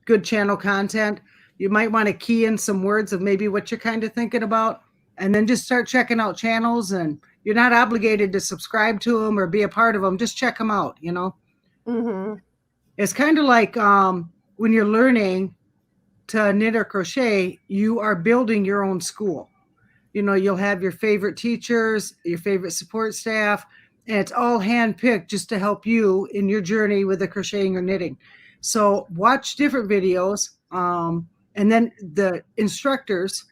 good channel content. You might want to key in some words of maybe what you're kind of thinking about, and then just start checking out channels. And you're not obligated to subscribe to them or be a part of them. Just check them out, Mm-hmm. It's kind of like when you're learning to knit or crochet, you are building your own school. You'll have your favorite teachers, your favorite support staff, and it's all handpicked just to help you in your journey with the crocheting or knitting. So watch different videos, and then the instructors,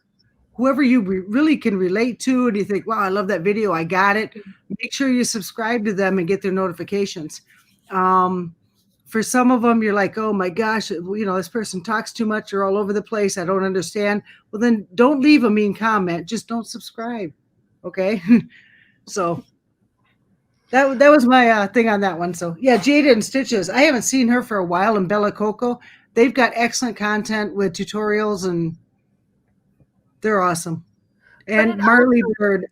whoever you really can relate to, and you think, wow, I love that video, I got it. Make sure you subscribe to them and get their notifications. For some of them, you're like, oh my gosh, this person talks too much or all over the place. I don't understand. Well, then don't leave a mean comment. Just don't subscribe. Okay. So that was my thing on that one. So yeah, Jada and Stitches. I haven't seen her for a while. And Bella Coco, they've got excellent content with tutorials, and they're awesome. And Marley Bird,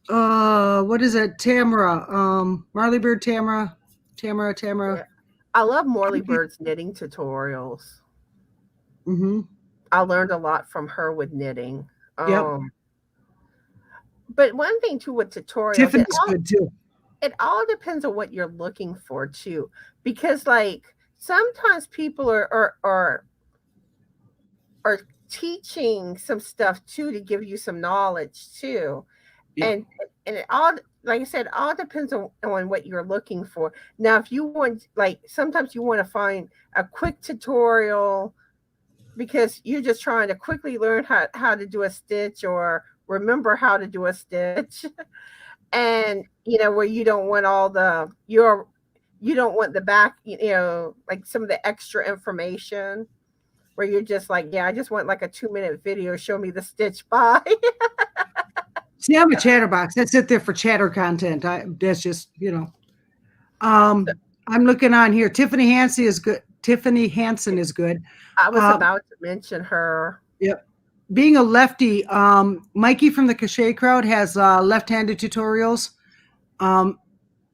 what is it? Tamara, Marley Bird, Tamara. Yeah. I love Morley Bird's knitting tutorials. Mm-hmm. I learned a lot from her with knitting. Yep. But one thing too with tutorials, Tiffany's good too. It all depends on what you're looking for too, because like sometimes people are are teaching some stuff too to give you some knowledge too. Yeah. And it all, like I said, all depends on what you're looking for. Now, if you want, like, sometimes you want to find a quick tutorial because you're just trying to quickly learn how to do a stitch or remember how to do a stitch. And where you don't want all you don't want the back, like some of the extra information where you're just like, yeah, I just want like a 2-minute video, show me the stitch by. See, I'm a chatterbox. I sit there for chatter content. That's just, I'm looking on here. Tiffany Hansen is good. Tiffany Hansen is good. I was about to mention her. Yep. Being a lefty, Mikey from the Crochet Crowd has left-handed tutorials. And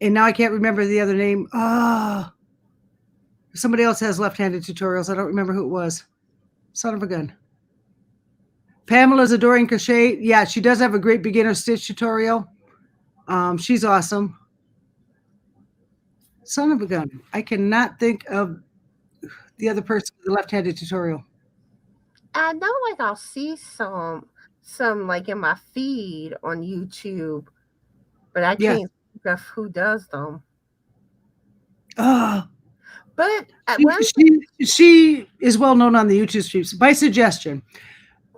now I can't remember the other name. Somebody else has left-handed tutorials. I don't remember who it was. Son of a gun. Pamela's Adoring Crochet. Yeah, she does have a great beginner stitch tutorial. She's awesome. Son of a gun. I cannot think of the other person with the left-handed tutorial. I know, like, I'll see some like in my feed on YouTube, but I can't think of who does them. But she is well known on the YouTube streams. By suggestion,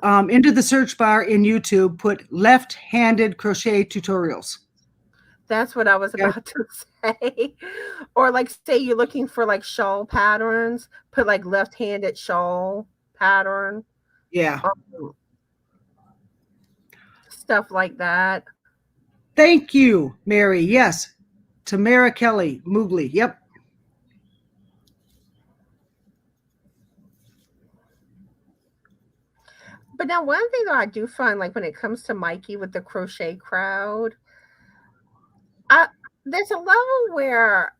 into the search bar in YouTube, put left-handed crochet tutorials. That's what I was about to say. Or like, say you're looking for like shawl patterns, put like left-handed shawl pattern. Yeah. Stuff like that. Thank you, Mary. Yes. Tamara Kelly, Moogly. Yep. But now one thing that I do find, like when it comes to Mikey with the Crochet Crowd, there's a level where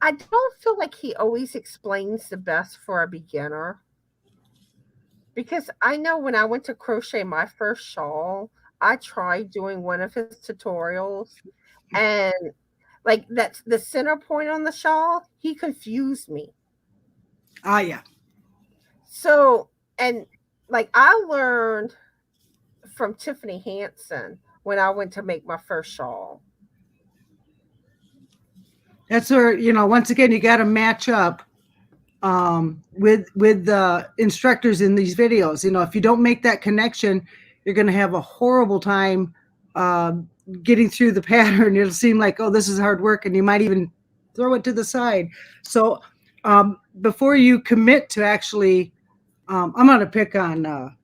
I don't feel like he always explains the best for a beginner. Because I know when I went to crochet my first shawl, I tried doing one of his tutorials, and like that's the center point on the shawl, he confused me. Yeah. So, and like I learned from Tiffany Hansen when I went to make my first shawl. That's where, once again, you got to match up with the instructors in these videos. If you don't make that connection, you're going to have a horrible time getting through the pattern. It'll seem like, oh, this is hard work, and you might even throw it to the side. So before you commit to actually, I'm going to pick on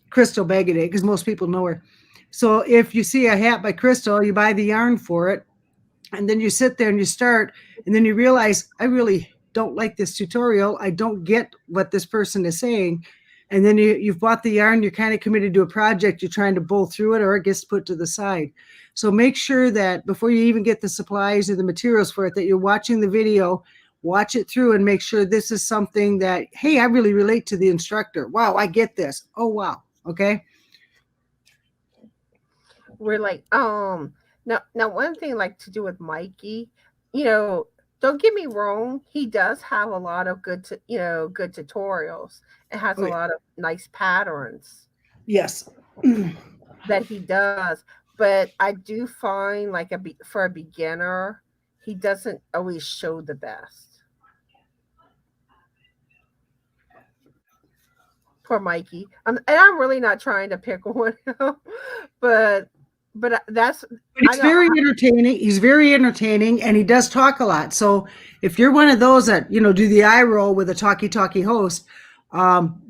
Crystal Bagaday because most people know her. So if you see a hat by Crystal, you buy the yarn for it, and then you sit there and you start, and then you realize, I really don't like this tutorial. I don't get what this person is saying. And then you've bought the yarn, you're kind of committed to a project, you're trying to bowl through it, or it gets put to the side. So make sure that before you even get the supplies or the materials for it, that you're watching the video, watch it through and make sure this is something that, hey, I really relate to the instructor. Wow, I get this. Oh, wow. Okay. We're like, now one thing like to do with Mikey, don't get me wrong, he does have a lot of good tutorials. It has a lot of nice patterns. Yes. That he does. But I do find like for a beginner, he doesn't always show the best. Poor Mikey. And I'm really not trying to pick one, but that's. But he's very entertaining. He's very entertaining, and he does talk a lot. So if you're one of those that do the eye roll with a talky host,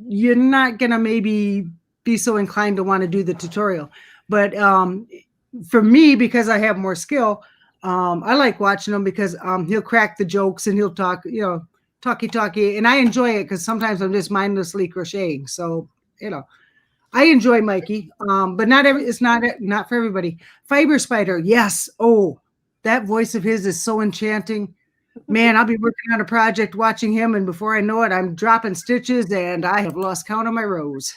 you're not gonna maybe be so inclined to want to do the tutorial. But for me, because I have more skill, I like watching him because he'll crack the jokes and he'll talk, talky, and I enjoy it because sometimes I'm just mindlessly crocheting. So I enjoy Mikey, but it's not for everybody. Fiber Spider, yes. Oh, that voice of his is so enchanting. Man, I'll be working on a project watching him, and before I know it, I'm dropping stitches and I have lost count of my rows.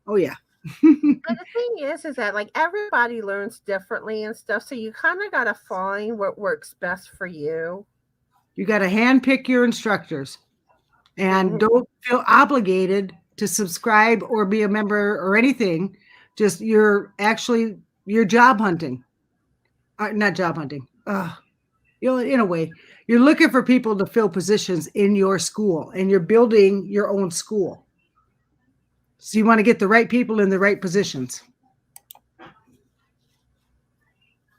Oh yeah. And the thing is that like everybody learns differently and stuff, so you kind of got to find what works best for you. You got to handpick your instructors. And don't feel obligated to subscribe or be a member or anything. Just you're job hunting. Not job hunting. In a way, you're looking for people to fill positions in your school, and you're building your own school. So you want to get the right people in the right positions.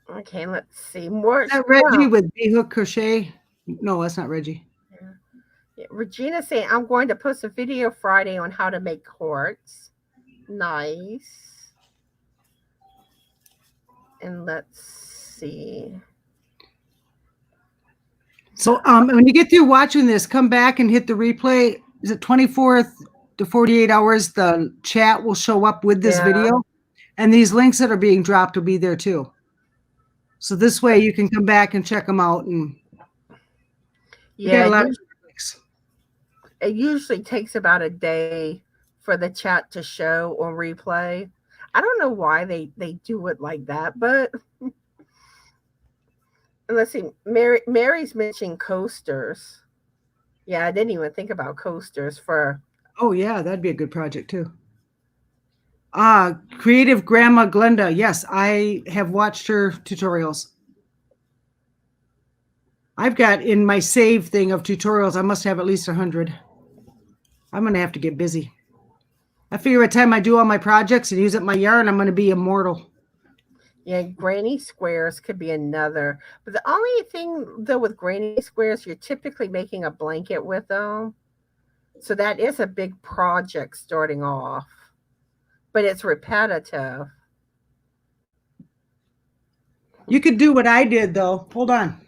Okay, let's see. More. Is that Reggie with B-Hook Crochet? No, that's not Reggie. Yeah. Regina saying, I'm going to post a video Friday on how to make hearts. Nice. And let's see. So when you get through watching this, come back and hit the replay. Is it 24 to 48 hours? The chat will show up with this video. And these links that are being dropped will be there too. So this way you can come back and check them out. And yeah, it usually takes about a day for the chat to show on replay. I don't know why they do it like that, but let's see. Mary's mentioning coasters. Yeah, I didn't even think about coasters for. Oh yeah, that'd be a good project too. Creative Grandma Glenda. Yes, I have watched her tutorials. I've got in my save thing of tutorials, I must have at least 100. I'm going to have to get busy. I figure by the time I do all my projects and use up my yarn, I'm going to be immortal. Yeah, granny squares could be another. But the only thing, though, with granny squares, you're typically making a blanket with them. So that is a big project starting off. But it's repetitive. You could do what I did, though. Hold on.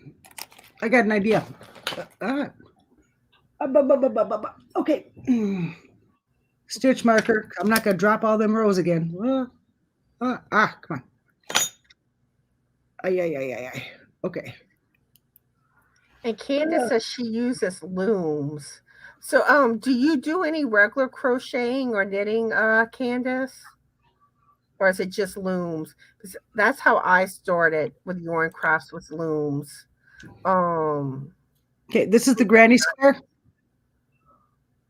I got an idea. Okay. Stitch marker. I'm not going to drop all them rows again. Come on. Okay. And Candace says she uses looms. So, do you do any regular crocheting or knitting, Candace? Or is it just looms? Because that's how I started with yarn crafts, with looms. Okay, this is the granny square.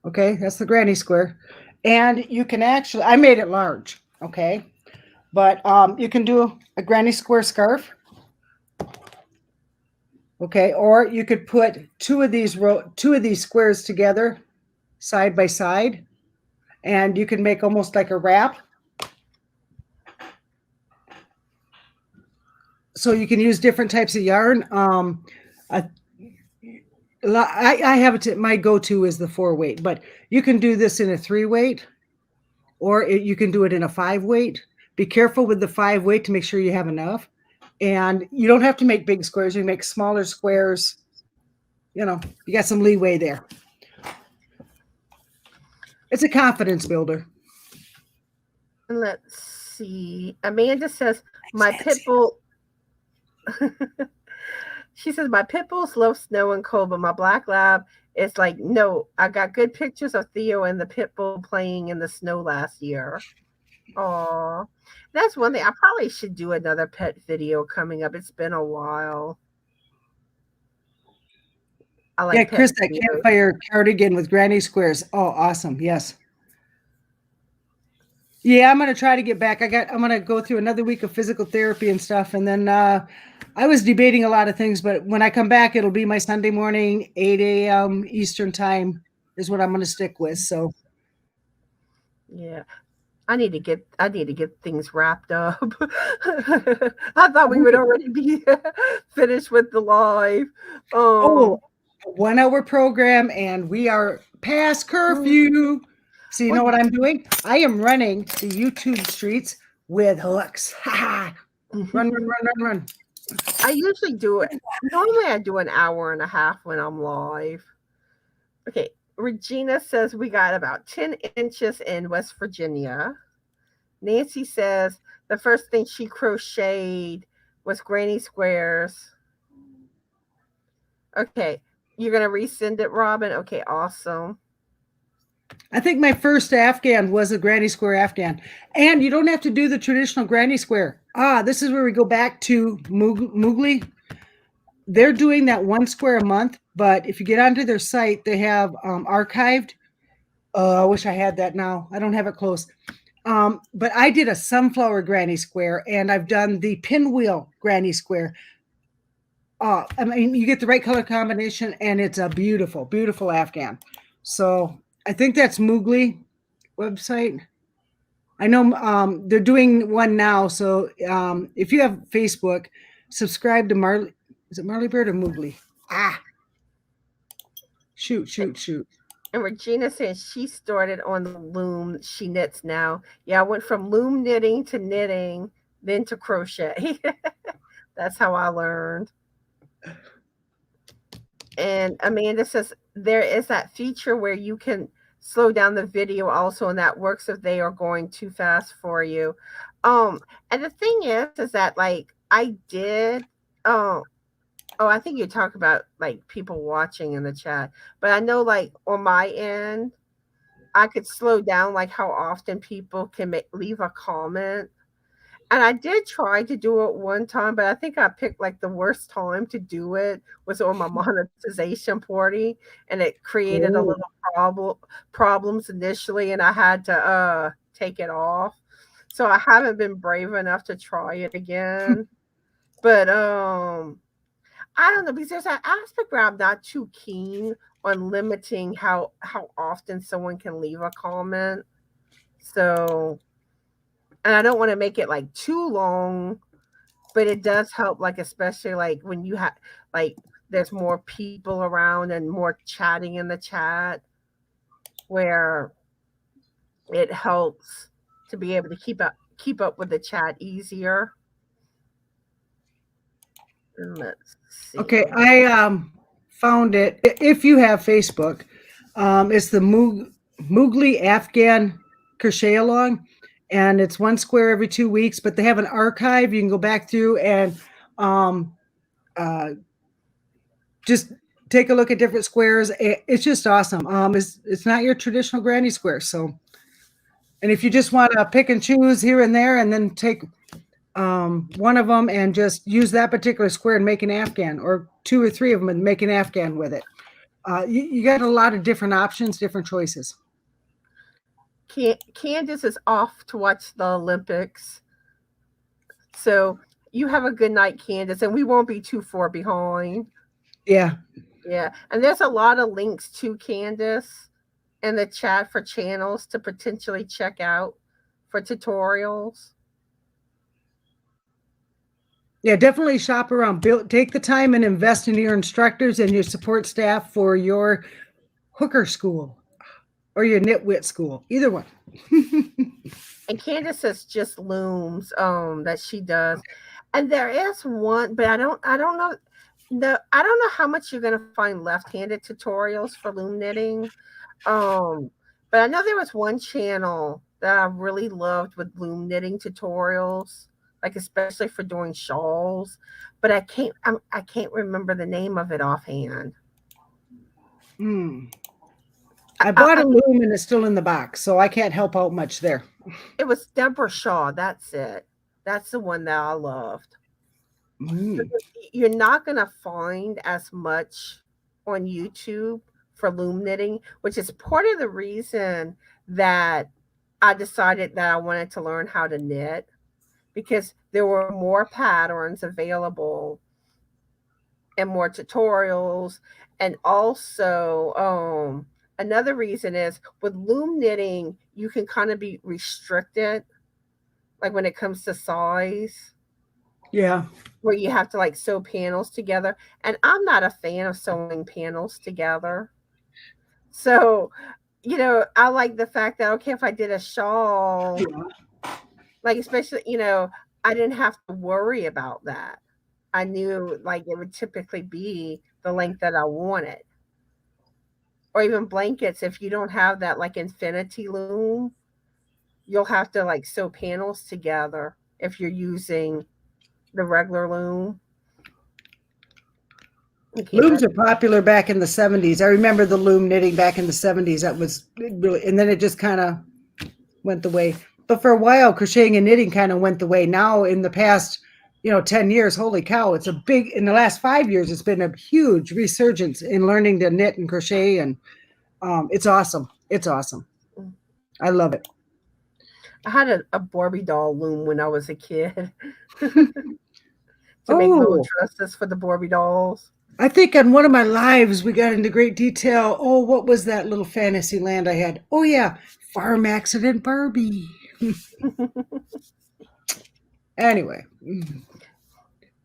Okay, that's the granny square. And you can actually, I made it large, okay? But you can do a granny square scarf. Okay, or you could put two of these squares together side by side, and you can make almost like a wrap. So you can use different types of yarn. I have it. My go-to is the 4-weight, but you can do this in a 3-weight, or you can do it in a 5-weight. Be careful with the 5-weight to make sure you have enough. And you don't have to make big squares. You can make smaller squares. You know, you got some leeway there. It's a confidence builder. Let's see. Amanda says, my pit bull. She says, my pit bulls love snow and cold, but my black lab is like, no, I got good pictures of Theo and the pit bull playing in the snow last year. Oh, that's one thing. I probably should do another pet video coming up. It's been a while. I like Chris, that campfire cardigan with granny squares. Oh, awesome. Yes. Yeah, I'm going to try to get back. I'm going to go through another week of physical therapy and stuff. And then I was debating a lot of things, but when I come back, it'll be my Sunday morning, 8 a.m. Eastern time is what I'm going to stick with. So. Yeah. I need to get things wrapped up. I thought we would already be finished with the live. 1-hour program, and we are past curfew. So you know what I'm doing? I am running the YouTube streets with hooks. Run. I usually do it. Normally I do an hour and a half when I'm live. Okay. Regina says we got about 10 inches in West Virginia. Nancy says the first thing she crocheted was granny squares. Okay. You're going to resend it, Robin? Okay, awesome. I think my first Afghan was a granny square Afghan. And you don't have to do the traditional granny square. This is where we go back to Moogly. They're doing that 1 square a month. But if you get onto their site, they have archived. I wish I had that now. I don't have it close. But I did a sunflower granny square, and I've done the pinwheel granny square. I mean, you get the right color combination, and it's a beautiful, beautiful Afghan. So I think that's Moogly website. I know they're doing one now. So if you have Facebook, subscribe to Marley. Is it Marley Bird or Moogly? Shoot. And Regina says she started on the loom. She knits now. Yeah, I went from loom knitting to knitting, then to crochet. That's how I learned. And Amanda says there is that feature where you can slow down the video also, and that works if they are going too fast for you. And the thing is that like I did I think you talk about like people watching in the chat, but I know like on my end, I could slow down like how often people can leave a comment. And I did try to do it one time, but I think I picked like the worst time to do it was on my monetization party, and it created a little problems initially, and I had to take it off. So I haven't been brave enough to try it again. But I don't know, because there's that aspect where I'm not too keen on limiting how often someone can leave a comment. So, and I don't want to make it like too long, but it does help, like especially like when you have like there's more people around and more chatting in the chat, where it helps to be able to keep up with the chat easier. Let's see. Okay, I found it. If you have Facebook, it's the Moogly Afghan Crochet Along, and it's one square every 2 weeks. But they have an archive. You can go back through and just take a look at different squares. It's just awesome. It's not your traditional granny square. So, and if you just want to pick and choose here and there, and then take one of them and just use that particular square and make an Afghan, or 2 or 3 of them and make an Afghan with it. You got a lot of different options, different choices. Candace is off to watch the Olympics. So you have a good night, Candace, and we won't be too far behind. Yeah. Yeah. And there's a lot of links to Candace in the chat for channels to potentially check out for tutorials. Yeah, definitely shop around. Take the time and invest in your instructors and your support staff for your hooker school or your nitwit school, either one. And Candace says just looms that she does. And there is one, but I don't know. I don't know how much you're gonna find left-handed tutorials for loom knitting. But I know there was one channel that I really loved with loom knitting tutorials, like especially for doing shawls, but I can't remember the name of it offhand. I bought a loom and it's still in the box, so I can't help out much there. It was Deborah Shaw. That's it. That's the one that I loved. You're not going to find as much on YouTube for loom knitting, which is part of the reason that I decided that I wanted to learn how to knit, because there were more patterns available and more tutorials. And also another reason is with loom knitting, you can kind of be restricted, like when it comes to size. Yeah. Where you have to like sew panels together. And I'm not a fan of sewing panels together. So, I like the fact that, okay, if I did a shawl, like especially, I didn't have to worry about that. I knew like it would typically be the length that I wanted. Or even blankets, if you don't have that like infinity loom, you'll have to like sew panels together if you're using the regular loom. Looms are popular back in the 70s. I remember the loom knitting back in the 70s. That was really, and then it just kind of went the way. But for a while, crocheting and knitting kind of went the way. Now, in the past, 10 years, holy cow, it's a big, in the last 5 years, it's been a huge resurgence in learning to knit and crochet. And it's awesome. It's awesome. I love it. I had a Barbie doll loom when I was a kid to make little dresses for the Barbie dolls. I think on one of my lives, we got into great detail. Oh, what was that little fantasy land I had? Oh, yeah. Farm accident Barbie. Anyway.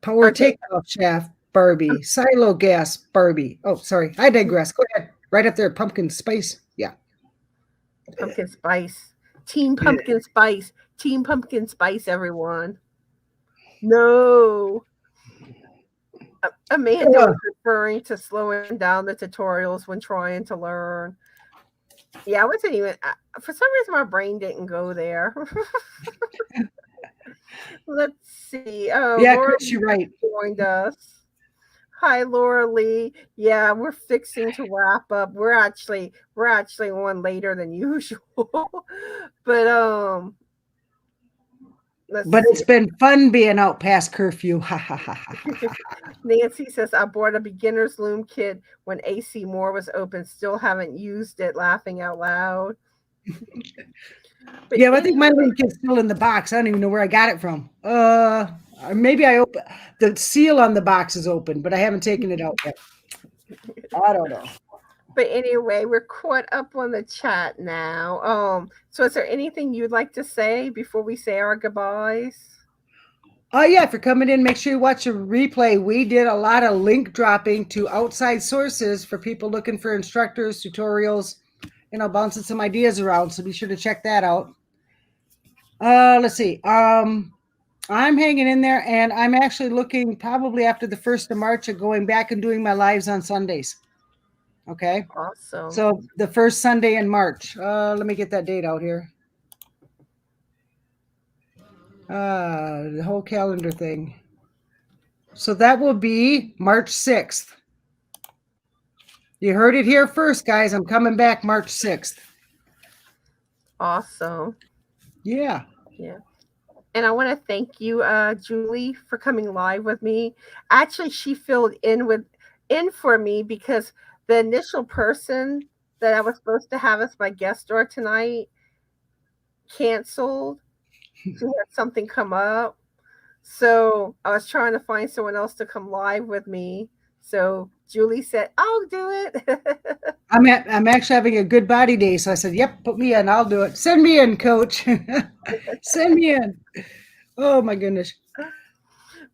Power takeoff shaft Barbie. Silo gas Barbie. Oh, sorry. I digress. Go ahead. Right up there. Pumpkin spice. Yeah. Pumpkin spice. Team pumpkin spice. Team pumpkin spice, everyone. No. Amanda was referring to slowing down the tutorials when trying to learn. Yeah, I wasn't even, for some reason, my brain didn't go there. Let's see. Oh, yeah, Laura Chris, you're right. Joined us. Hi, Laura Lee. Yeah, we're fixing to wrap up. We're actually on later than usual. But it's been fun being out past curfew. Nancy says, I bought a beginner's loom kit when AC Moore was open. Still haven't used it, laughing out loud. Yeah, I think my loom kit's still in the box. I don't even know where I got it from. Maybe I open the seal on the box is open, but I haven't taken it out yet. I don't know. But anyway, we're caught up on the chat now. So is there anything you'd like to say before we say our goodbyes? Yeah, if you're coming in, make sure you watch a replay. We did a lot of link dropping to outside sources for people looking for instructors, tutorials, bouncing some ideas around. So be sure to check that out. Let's see. I'm hanging in there, and I'm actually looking probably after the 1st of March at going back and doing my lives on Sundays. Okay. Awesome. So the first Sunday in March. Let me get that date out here. The whole calendar thing. So that will be March 6th. You heard it here first, guys. I'm coming back March 6th. Awesome. Yeah. Yeah. And I want to thank you, Julie, for coming live with me. Actually, she filled in for me because the initial person that I was supposed to have as my guest star tonight canceled. She had something come up. So I was trying to find someone else to come live with me. So Julie said, I'll do it. I'm actually having a good body day. So I said, yep, put me in. I'll do it. Send me in, coach. Send me in. Oh, my goodness.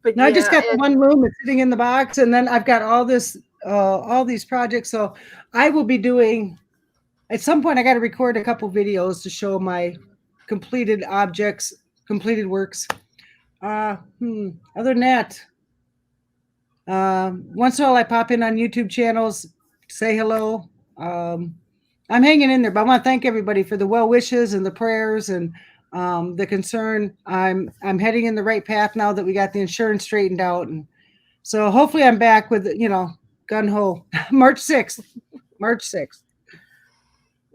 But now I just got the one loom. It's sitting in the box. And then I've got all these projects. So I will be doing, at some point, I got to record a couple videos to show my completed objects, completed works. Other than that, once in a while I pop in on YouTube channels, say hello. I'm hanging in there, but I want to thank everybody for the well wishes and the prayers and the concern. I'm heading in the right path now that we got the insurance straightened out, and so hopefully I'm back with gun ho March 6th. March 6th.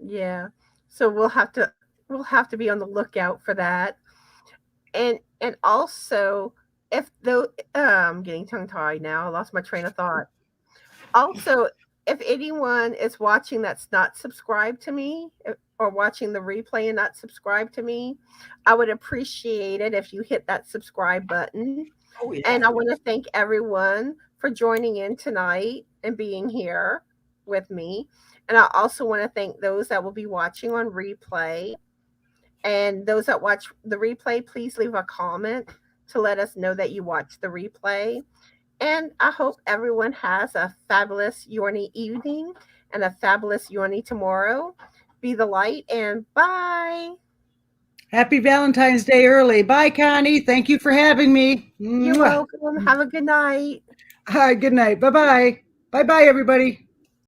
Yeah, so we'll have to be on the lookout for that, and also I'm getting tongue-tied now. I lost my train of thought. Also, if anyone is watching that's not subscribed to me or watching the replay and not subscribed to me, I would appreciate it if you hit that subscribe button. Oh, yeah. And I want to thank everyone for joining in tonight and being here with me. And I also want to thank those that will be watching on replay. And those that watch the replay, please leave a comment to let us know that you watched the replay. And I hope everyone has a fabulous Yorny evening and a fabulous Yorny tomorrow. Be the light, and bye. Happy Valentine's Day early. Bye, Connie. Thank you for having me. You're welcome. Have a good night. Hi, good night. Bye-bye. Bye-bye, everybody.